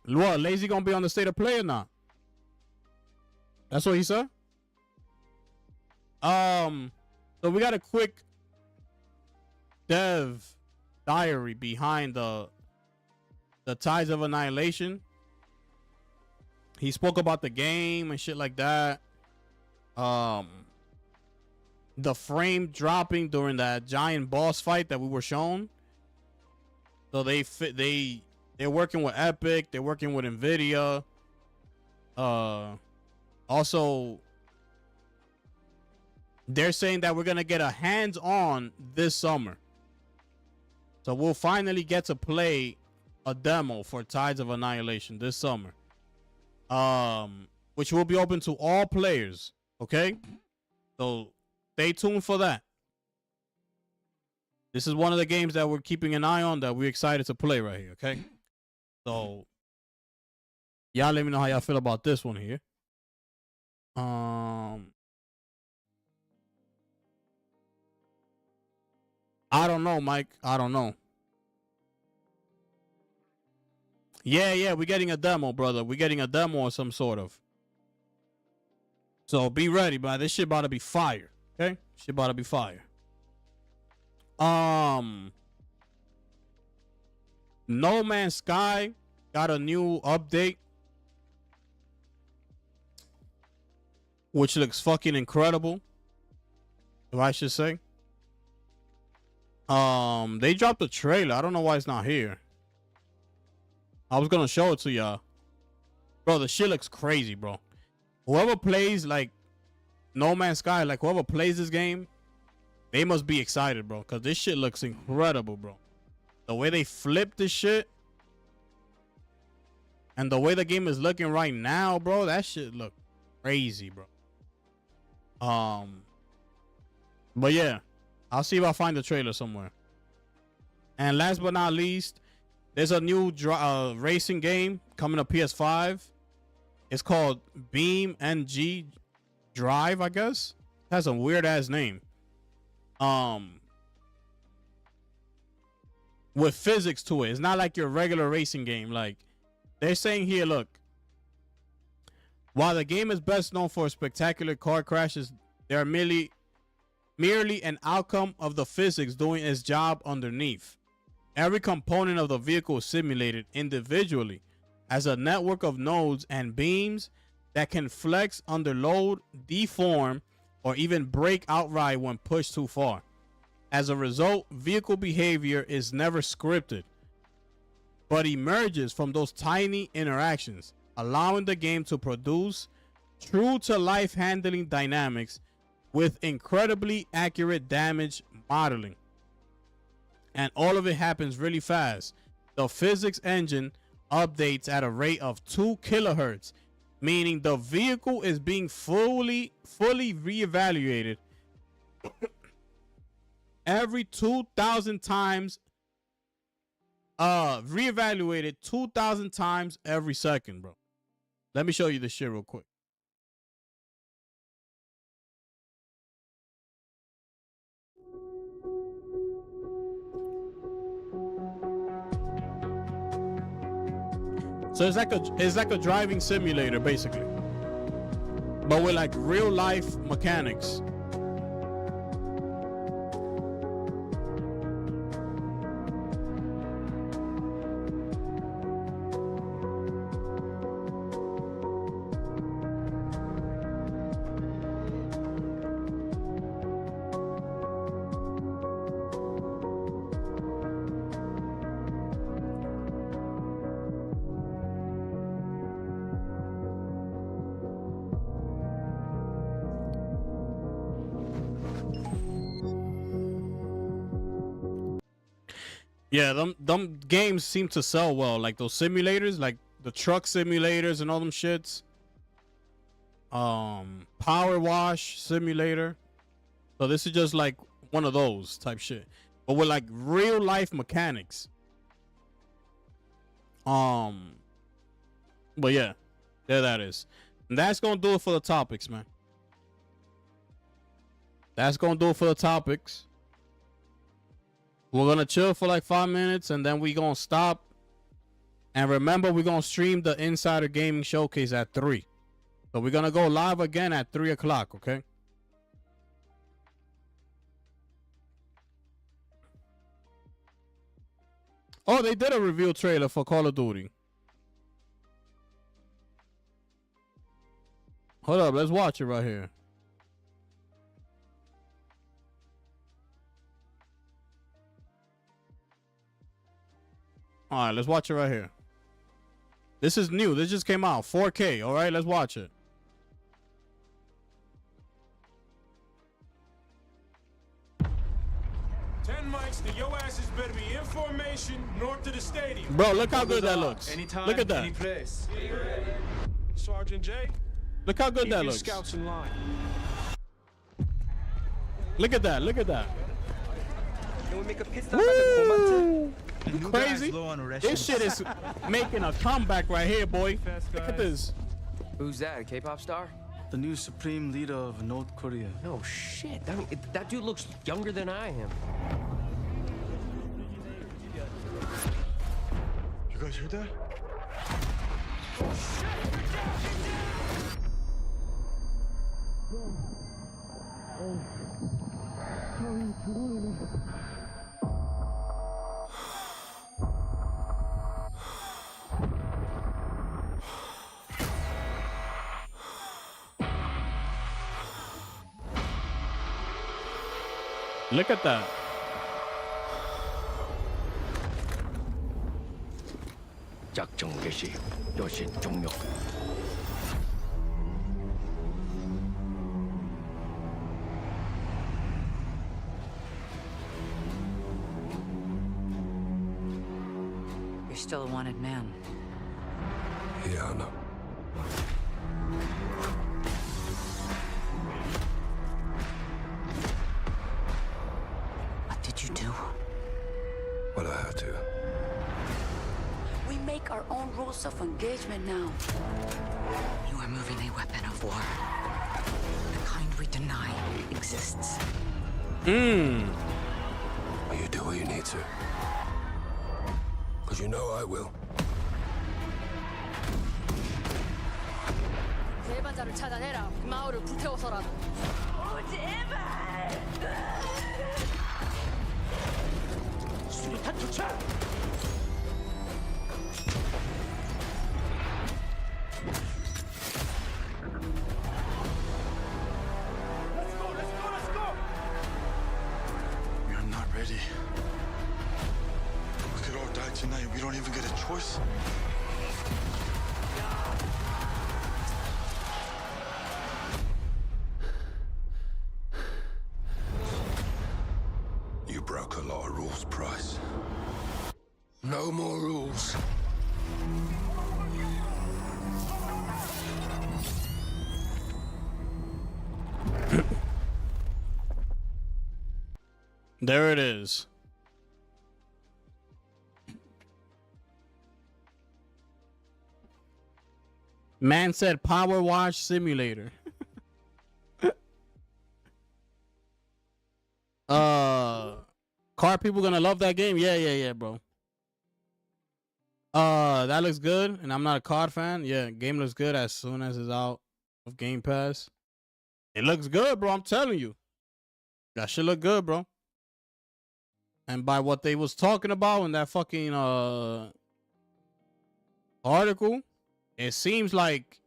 What, Lazy gonna be on the state of play or not? That's what he said? So we got a quick dev diary behind the Tides of Annihilation. He spoke about the game and shit like that. The frame dropping during that giant boss fight that we were shown. So they're working with Epic, they're working with Nvidia. Also, they're saying that we're gonna get a hands-on this summer. So we'll finally get to play a demo for Tides of Annihilation this summer. Which will be open to all players. Okay? So stay tuned for that. This is one of the games that we're keeping an eye on that we're excited to play right here, okay? So y'all let me know how y'all feel about this one here. I don't know, Mike. I don't know. Yeah, we're getting a demo, brother. We're getting a demo of some sort of. So be ready, man. This shit about to be fire. Okay? Shit about to be fire. No Man's Sky got a new update, which looks fucking incredible, if I should say. They dropped a trailer. I don't know why it's not here. I was gonna show it to y'all. Bro, the shit looks crazy, bro. Whoever plays, like, No Man's Sky, like, whoever plays this game, they must be excited, bro. Because this shit looks incredible, bro. The way they flip this shit. And the way the game is looking right now, bro. That shit look crazy, bro. But yeah. I'll see if I find the trailer somewhere. And last but not least, there's a new racing game coming to PS5. It's called Beam NG Drive, I guess. It has a weird ass name. With physics to it. It's not like your regular racing game. Like they're saying here, look. While the game is best known for spectacular car crashes, they are merely an outcome of the physics doing its job underneath. Every component of the vehicle is simulated individually as a network of nodes and beams that can flex under load, deform, or even break outright when pushed too far. As a result, vehicle behavior is never scripted, but emerges from those tiny interactions, allowing the game to produce true-to-life handling dynamics with incredibly accurate damage modeling. And all of it happens really fast. The physics engine updates at a rate of 2 kilohertz, meaning the vehicle is being fully reevaluated every 2,000 times. Reevaluated 2,000 times every second, bro. Let me show you this shit real quick. So it's like a driving simulator basically, but with like real life mechanics. Yeah, them games seem to sell well. Like those simulators, like the truck simulators and all them shits. Power wash simulator. So this is just like one of those type shit, but with like real life mechanics. But yeah, there that is. And that's gonna do it for the topics, man. that's gonna do it for the topics. We're gonna chill for like 5 minutes and then we gonna stop. And remember, we're gonna stream the Insider Gaming Showcase at 3. So we're gonna go live again at 3 o'clock, okay? Oh, they did a reveal trailer for Call of Duty. Hold up, let's watch it right here. All right, let's watch it right here. This is new. This just came out. 4K. All right, let's watch it. Mics, your asses better be in formation north of the stadium. Bro, look how good that looks. Anytime, look at that. any place. Sergeant J. Look how good that looks. Scouts in line. Look at that. Look at that. Can we make a pit stop at the You crazy? This shit is making a comeback right here, boy. Look at this. Who's that? A K-pop star? The new supreme leader of North Korea. No shit. That dude looks younger than I am. You guys heard that? Look at that. 작전 개시. 여신 종료. You're still a wanted man. Yeah, I know. What did you do? Well, I had to. We make our own rules of engagement now. You are moving a weapon of war. The kind we deny exists. You do what you need to. Because you know I will. 대반자를 찾아내라. 마을을 불태워서라도. 제발. 수류탄 투척. We are not ready. We could all die tonight. We don't even get a choice. You broke a lot of rules, Price. No more rules. There it is. Man said Power Wash Simulator. Car people gonna love that game. Yeah, bro. That looks good, and I'm not a COD fan. Yeah, game looks good as soon as it's out of Game Pass. It looks good, bro. I'm telling you, that shit look good, bro. And by what they was talking about in that fucking article, it seems like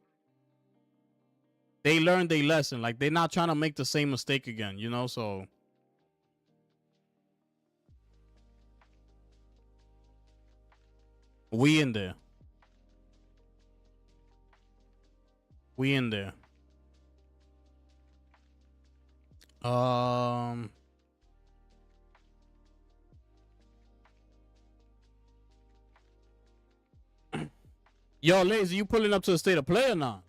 they learned their lesson. Like they're not trying to make the same mistake again, you know? So we in there. We in there. Yo, Lazy, you pulling up to the State of Play or not?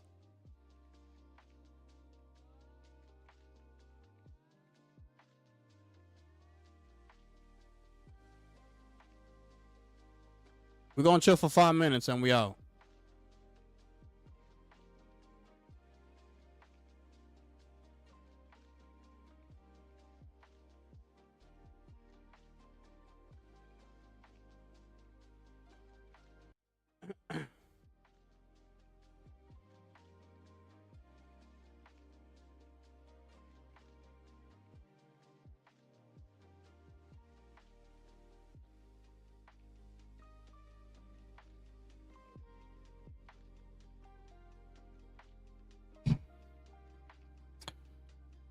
We're gonna chill for 5 minutes and we out.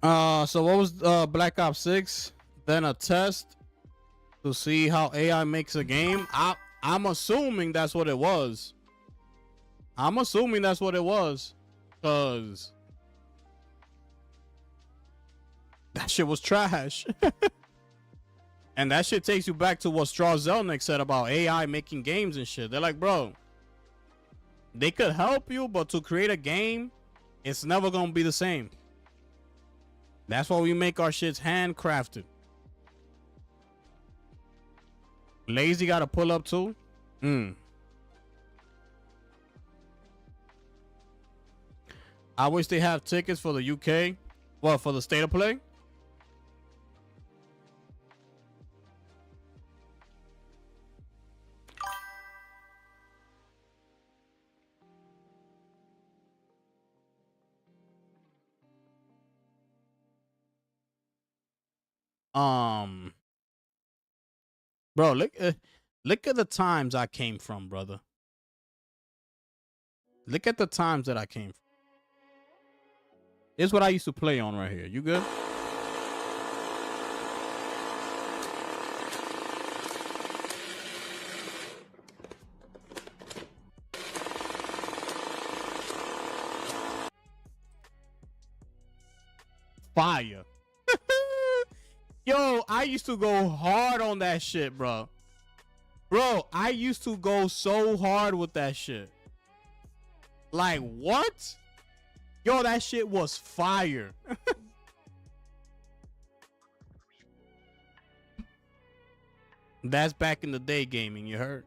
So what was Black Ops 6? Then a test to see how AI makes a game. I'm assuming that's what it was. I'm assuming that's what it was, cause that shit was trash. And that shit takes you back to what Straw Zelnick said about AI making games and shit. They're like, bro, they could help you, but to create a game, it's never gonna be the same. That's why we make our shits handcrafted. Lazy got to pull up too. I wish they have tickets for the UK. Well, for the state of play. Bro, look at the times I came from, brother. Look at the times that I came from. It's what I used to play on right here. You good? Fire. Yo, I used to go hard on that shit, bro. Bro, I used to go so hard with that shit. Like, what? Yo, that shit was fire. That's back in the day gaming, you heard?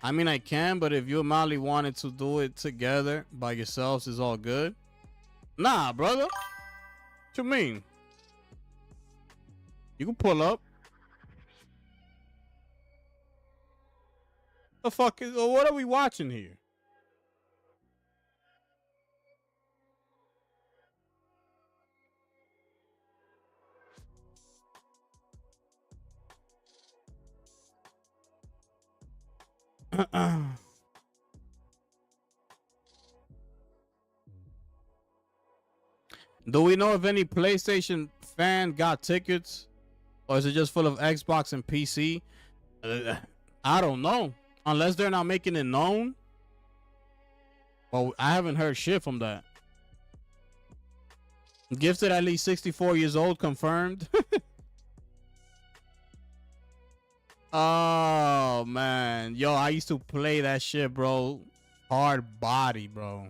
I mean, I can, but if you and Molly wanted to do it together by yourselves, is all good. Nah, brother. What you mean? You can pull up. The fuck is? What are we watching here? Do we know if any PlayStation fan got tickets, or is it just full of Xbox and PC? I don't know, unless they're not making it known. Well, I haven't heard shit from that. Gifted at least 64 years old, confirmed. Oh man, yo, I used to play that shit, bro. Hard body, bro.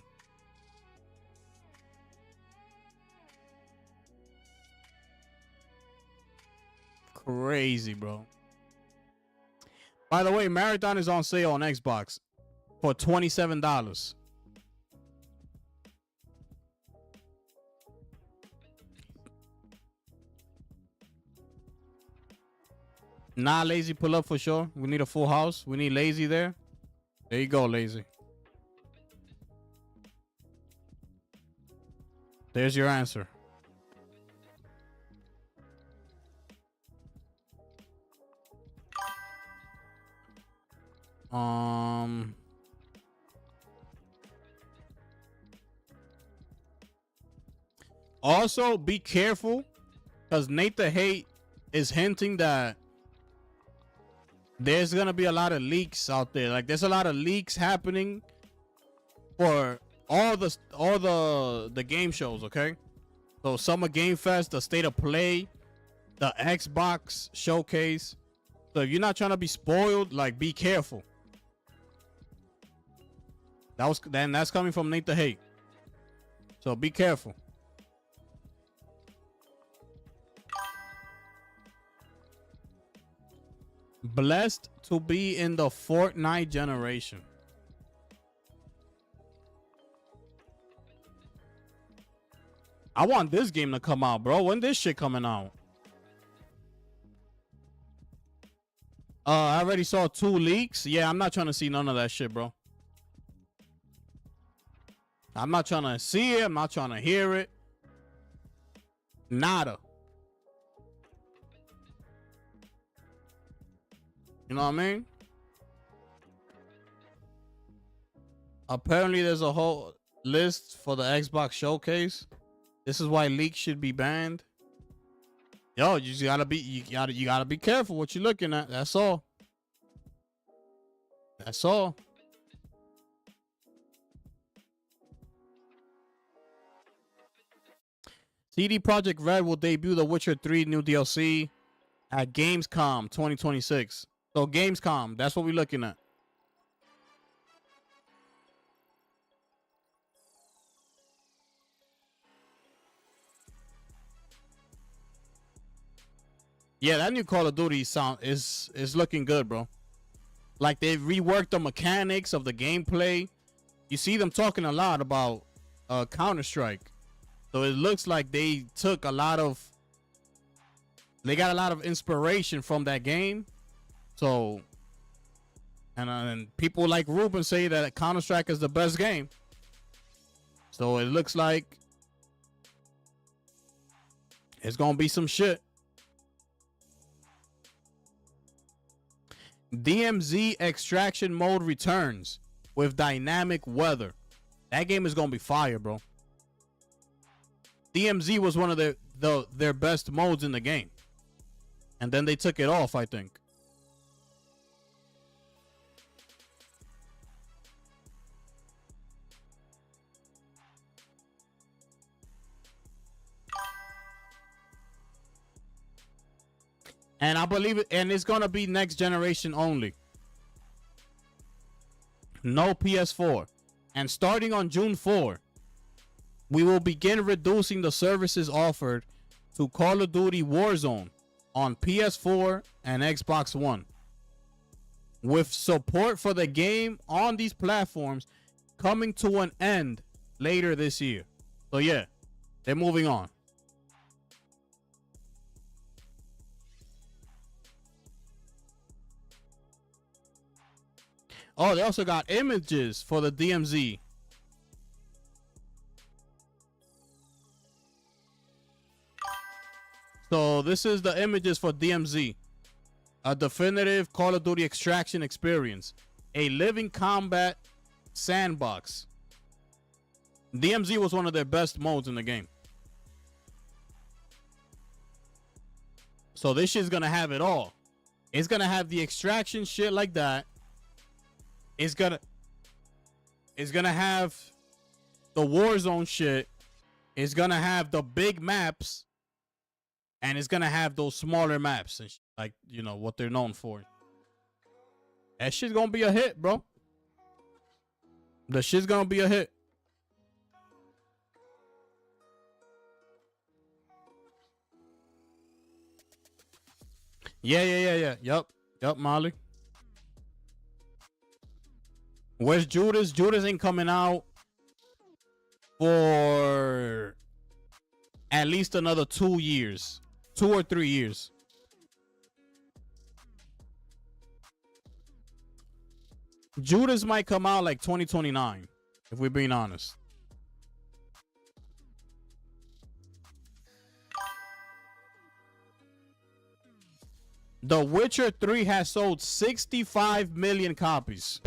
Crazy, bro. By the way, Marathon is on sale on Xbox for $27. Nah, Lazy, pull up for sure. We need a full house. We need Lazy there. There you go, Lazy. There's your answer. Also, be careful, because Nate the Hate is hinting that there's gonna be a lot of leaks out there. Like, there's a lot of leaks happening for all the game shows. Okay, so Summer Game Fest, the State of Play, the Xbox Showcase. So if you're not trying to be spoiled, like, be careful. That's coming from Nate the Hate. So be careful. Blessed to be in the Fortnite generation. I want this game to come out, bro. When this shit coming out? I already saw 2 leaks. Yeah, I'm not trying to see none of that shit, bro. I'm not trying to see it. I'm not trying to hear it. Nada. You know what I mean? Apparently, there's a whole list for the Xbox showcase. This is why leaks should be banned. Yo, you just gotta be you gotta be careful what you're looking at. That's all. That's all. CD Projekt Red will debut The Witcher 3 new DLC at Gamescom 2026. So Gamescom, that's what we're looking at. Yeah, that new Call of Duty sound is looking good, bro. Like they've reworked the mechanics of the gameplay. You see them talking a lot about Counter-Strike. So it looks like they got a lot of inspiration from that game. So and people like Ruben say that Counter-Strike is the best game. So it looks like it's gonna be some shit. DMZ extraction mode returns with dynamic weather. That game is gonna be fire, bro. DMZ was one of their best modes in the game, and then they took it off, I think. And I believe it, and it's gonna be next generation only. No PS4. And starting on June 4, we will begin reducing the services offered to Call of Duty Warzone on PS4 and Xbox One, with support for the game on these platforms coming to an end later this year. So yeah, they're moving on. Oh, they also got images for the DMZ. So this is the images for DMZ. A definitive Call of Duty extraction experience. A living combat sandbox. DMZ was one of their best modes in the game. So this shit's gonna have it all. It's gonna have the extraction shit like that. It's gonna have the Warzone shit. It's gonna have the big maps, and it's gonna have those smaller maps and like, you know, what they're known for. That shit's gonna be a hit, bro. The shit's gonna be a hit. Yeah. Yup, Molly. Where's Judas? Judas ain't coming out for at least another 2 years. 2 or 3 years. Judas might come out like 2029, if we're being honest. The Witcher 3 has sold 65 million copies.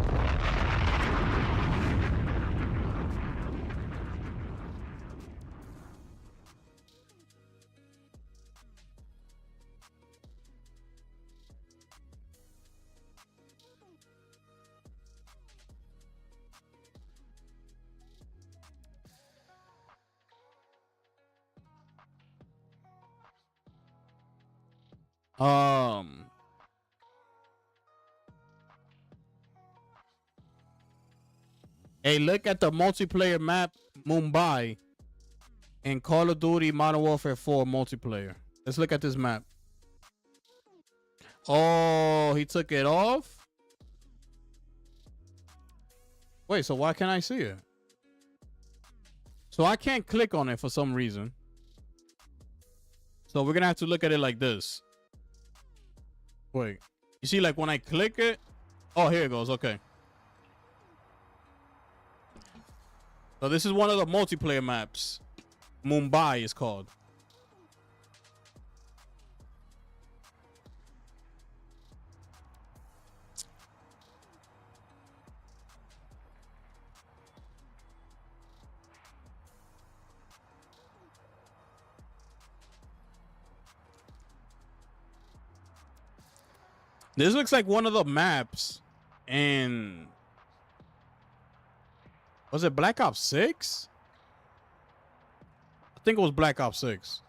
Hey, look at the multiplayer map Mumbai in Call of Duty Modern Warfare 4 multiplayer. Let's look at this map. Oh, he took it off? Wait, so why can't I see it? So I can't click on it for some reason. So we're gonna have to look at it like this. Wait, you see, like when I click it, oh, here it goes. Okay. So this is one of the multiplayer maps. Mumbai is called. This looks like one of the maps in, was it Black Ops 6? I think it was Black Ops 6.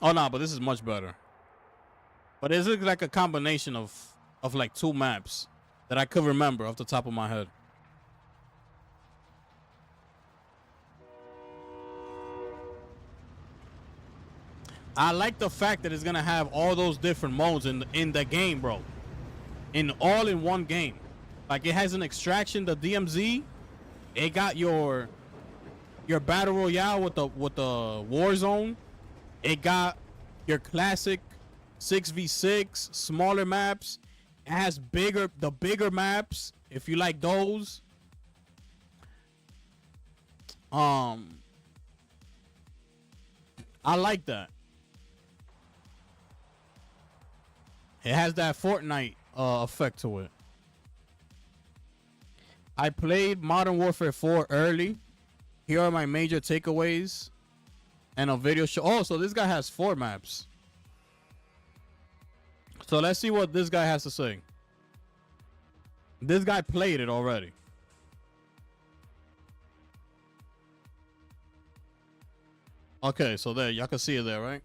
Oh no, but this is much better. But it looks like a combination of like two maps that I could remember off the top of my head. I like the fact that it's gonna have all those different modes in the game, bro. In one game. Like it has an extraction, the DMZ. It got your battle royale with the war zone. It got your classic 6v6 smaller maps. It has the bigger maps if you like those. I like that. It has that Fortnite effect to it. I played Modern Warfare 4 early. Here are my major takeaways. And a video show. Oh, so this guy has 4 maps. So let's see what this guy has to say. This guy played it already. Okay, so there, y'all can see it there, right?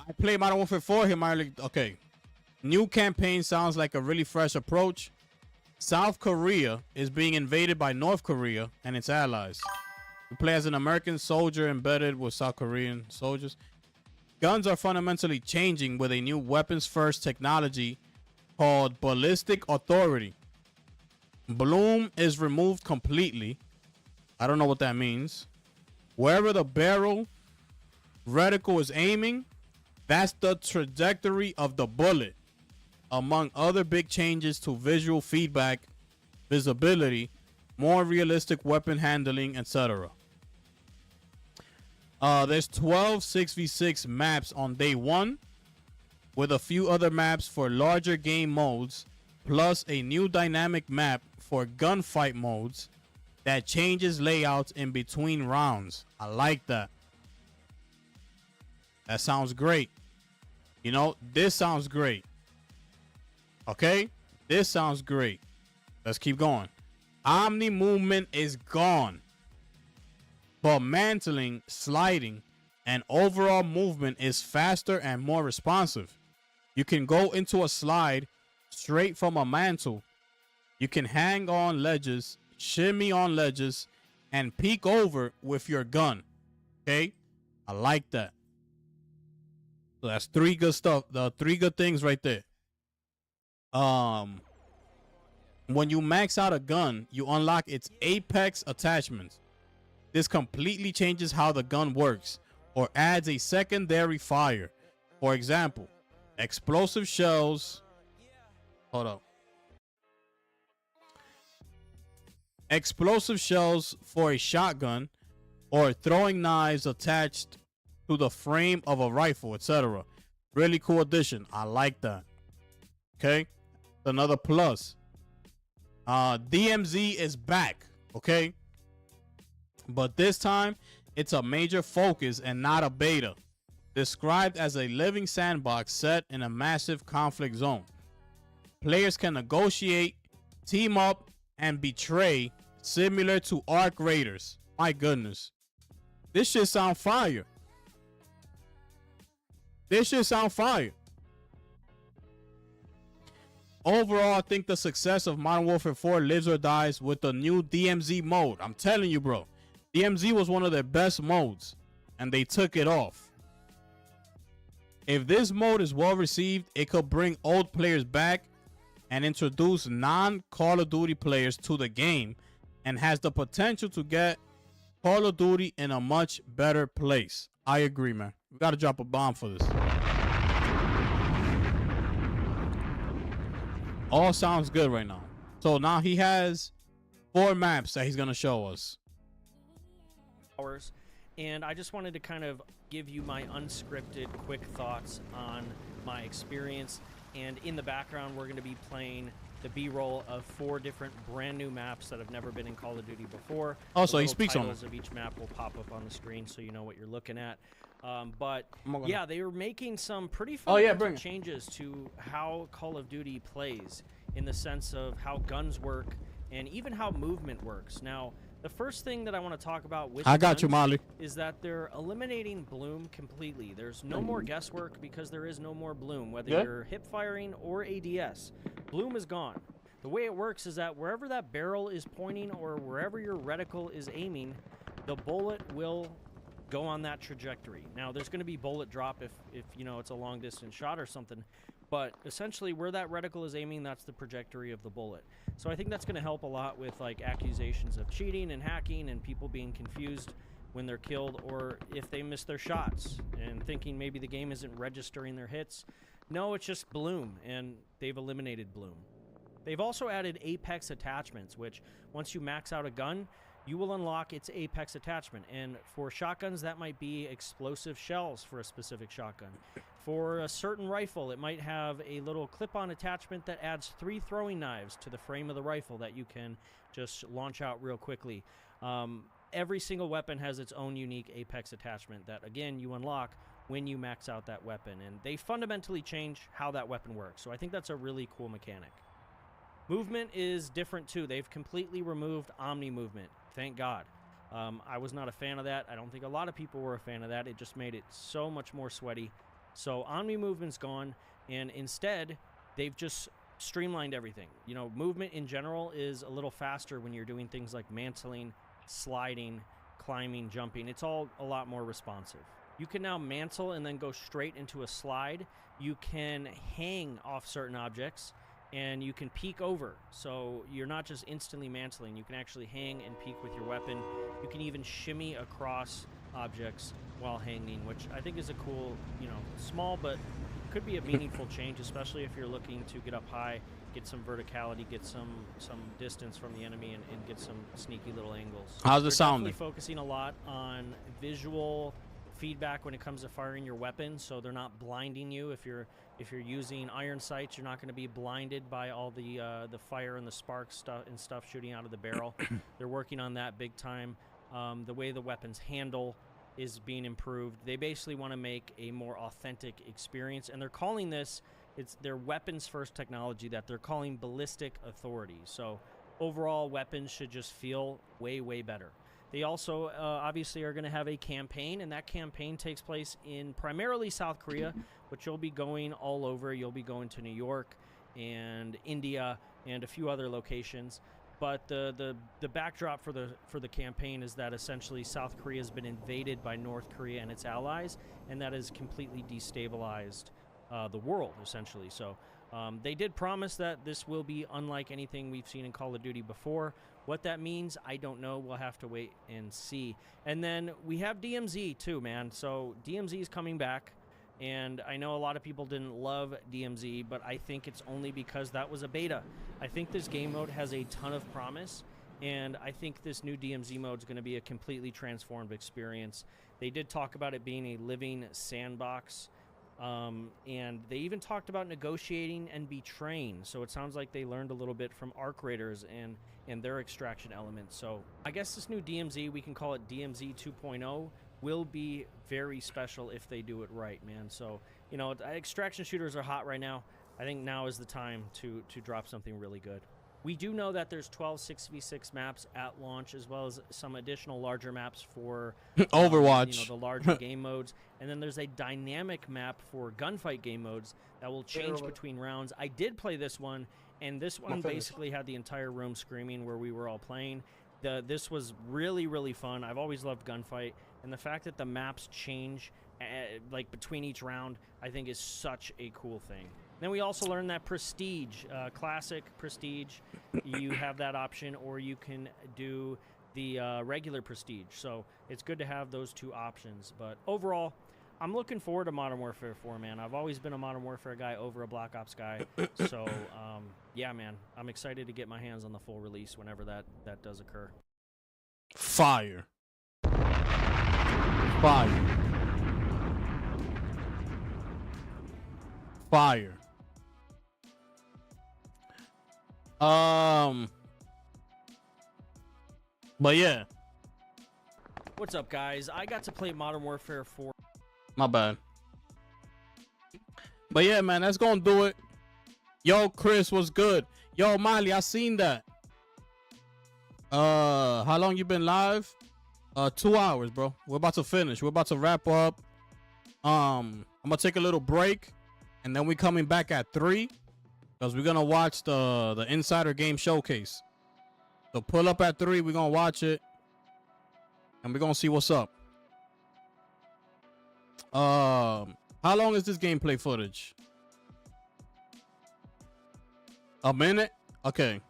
I played Modern Warfare 4 here. Okay. New campaign sounds like a really fresh approach. South Korea is being invaded by North Korea and its allies. You play as an American soldier embedded with South Korean soldiers. Guns are fundamentally changing with a new weapons-first technology called Ballistic Authority. Bloom is removed completely. I don't know what that means. Wherever the barrel reticle is aiming, that's the trajectory of the bullet. Among other big changes to visual feedback, visibility, more realistic weapon handling, etc. There's 12 6v6 maps on day 1, with a few other maps for larger game modes, plus a new dynamic map for gunfight modes that changes layouts in between rounds. I like that. That sounds great. You know, this sounds great. Okay? This sounds great. Let's keep going. Omni movement is gone. But mantling, sliding, and overall movement is faster and more responsive. You can go into a slide straight from a mantle. You can hang on ledges, shimmy on ledges, and peek over with your gun. Okay? I like that. So that's 3 good stuff. The 3 good things right there. When you max out a gun, you unlock its apex attachments. This completely changes how the gun works or adds a secondary fire. For example, explosive shells. Hold up. Explosive shells for a shotgun or throwing knives attached to the frame of a rifle, etc. Really cool addition. I like that. Okay. Another plus. DMZ is back. Okay. But this time, it's a major focus and not a beta. Described as a living sandbox set in a massive conflict zone. Players can negotiate, team up, and betray, similar to Arc Raiders. My goodness. This shit sound fire. This shit sound fire. Overall, I think the success of Modern Warfare 4 lives or dies with the new DMZ mode. I'm telling you, bro. DMZ was one of their best modes, and they took it off. If this mode is well received, it could bring old players back and introduce non-Call of Duty players to the game, and has the potential to get Call of Duty in a much better place. I agree, man. We got to drop a bomb for this. All sounds good right now. So now he has 4 maps that he's going to show us. And I just wanted to kind of give you my unscripted quick thoughts on my experience. And in the background, we're going to be playing the B-roll of 4 different brand new maps that have never been in Call of Duty before. Oh, so he speaks on it. The titles of each map will pop up on the screen so you know what you're looking at. But gonna- yeah, they were making some pretty Oh, yeah, fundamental bring it. changes to how Call of Duty plays, in the sense of how guns work and even how movement works. Now, the first thing that I want to talk about with I got you, guns Molly. is that they're eliminating bloom completely. There's no more guesswork because there is no more bloom, whether Yeah. you're hip firing or ADS. Bloom is gone. The way it works is that wherever that barrel is pointing or wherever your reticle is aiming, the bullet will go on that trajectory. Now, there's going to be bullet drop if you know it's a long distance shot or something, but essentially where that reticle is aiming, that's the trajectory of the bullet. So I think that's going to help a lot with like accusations of cheating and hacking and people being confused when they're killed, or if they miss their shots and thinking maybe the game isn't registering their hits. No, it's just bloom, and they've eliminated bloom. They've also added Apex attachments, which once you max out a gun, you will unlock its Apex attachment. And for shotguns, that might be explosive shells for a specific shotgun. For a certain rifle, it might have a little clip-on attachment that adds 3 throwing knives to the frame of the rifle that you can just launch out real quickly. Every single weapon has its own unique Apex attachment that, again, you unlock when you max out that weapon. And they fundamentally change how that weapon works. So I think that's a really cool mechanic. Movement is different too. They've completely removed Omni movement. Thank God. I was not a fan of that. I don't think a lot of people were a fan of that. It just made it so much more sweaty. So Omni movement's gone, and instead, they've just streamlined everything. You know, movement in general is a little faster when you're doing things like mantling, sliding, climbing, jumping. It's all a lot more responsive. You can now mantle and then go straight into a slide. You can hang off certain objects, and you can peek over. So you're not just instantly mantling. You can actually hang and peek with your weapon. You can even shimmy across objects while hanging, which I think is a cool, you know, small but could be a meaningful change, especially if you're looking to get up high, get some verticality, get some distance from the enemy, and get some sneaky little angles. How's it They're sounding? definitely focusing a lot on visual feedback when it comes to firing your weapon, so they're not blinding you. If you're using iron sights, you're not going to be blinded by all the fire and the spark stuff shooting out of the barrel. They're working on that big time. The way the weapons handle is being improved. They basically want to make a more authentic experience, and they're calling this, it's their weapons first technology that they're calling ballistic authority. So overall, weapons should just feel way, way better. They also obviously are going to have a campaign, and that campaign takes place in primarily South Korea, but you'll be going all over. You'll be going to New York and India and a few other locations. But the backdrop for the campaign is that essentially South Korea has been invaded by North Korea and its allies, and that has completely destabilized the world, essentially. So they did promise that this will be unlike anything we've seen in Call of Duty before. What that means, I don't know. We'll have to wait and see. And then we have DMZ too, man. So DMZ is coming back. And I know a lot of people didn't love DMZ, but I think it's only because that was a beta. I think this game mode has a ton of promise, and I think this new DMZ mode is going to be a completely transformed experience. They did talk about it being a living sandbox, and they even talked about negotiating and betraying. So it sounds like they learned a little bit from Arc Raiders and their extraction elements. So I guess this new DMZ, we can call it DMZ 2.0, will be very special if they do it right, man. So, you know, extraction shooters are hot right now. I think now is the time to drop something really good. We do know that there's 12 6v6 maps at launch, as well as some additional larger maps for Overwatch. You know, the larger game modes. And then there's a dynamic map for gunfight game modes that will change between rounds. I did play this one, and this one basically had the entire room screaming where we were all playing. This was really, really fun. I've always loved gunfight, and the fact that the maps change like between each round, I think is such a cool thing. Then we also learned that Prestige, Classic, Prestige, you have that option, or you can do the regular Prestige. So it's good to have those two options. But overall, I'm looking forward to Modern Warfare 4, man. I've always been a Modern Warfare guy over a Black Ops guy. So, yeah, man, I'm excited to get my hands on the full release whenever that does occur. Fire. Fire. Fire. But yeah. What's up, guys? I got to play Modern Warfare 4 My bad. But yeah, man, that's gonna do it. Yo, Chris, what's good? Yo, Molly, I seen that. How long you been live? 2 hours, bro. We're about to finish. We're about to wrap up. I'm gonna take a little break, and then we coming back at 3 because we're gonna watch the Insider Game Showcase. So pull up at 3. We're gonna watch it, and we're gonna see what's up. How long is this gameplay footage? A minute? Okay.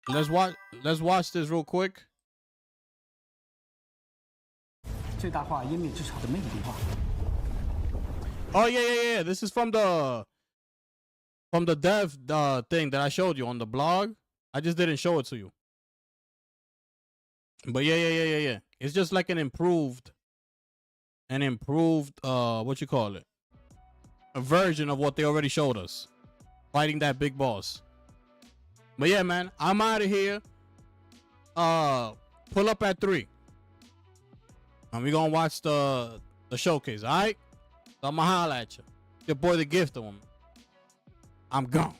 Let's watch this real quick. Oh yeah. This is from the dev thing that I showed you on the blog. I just didn't show it to you. But yeah. It's just like an improved what you call it? A version of what they already showed us. Fighting that big boss. But yeah, man, I'm out of here. Pull up at 3. And we're gonna watch the showcase, alright? So I'ma holla at you. Your boy the Gifter one. I'm gone.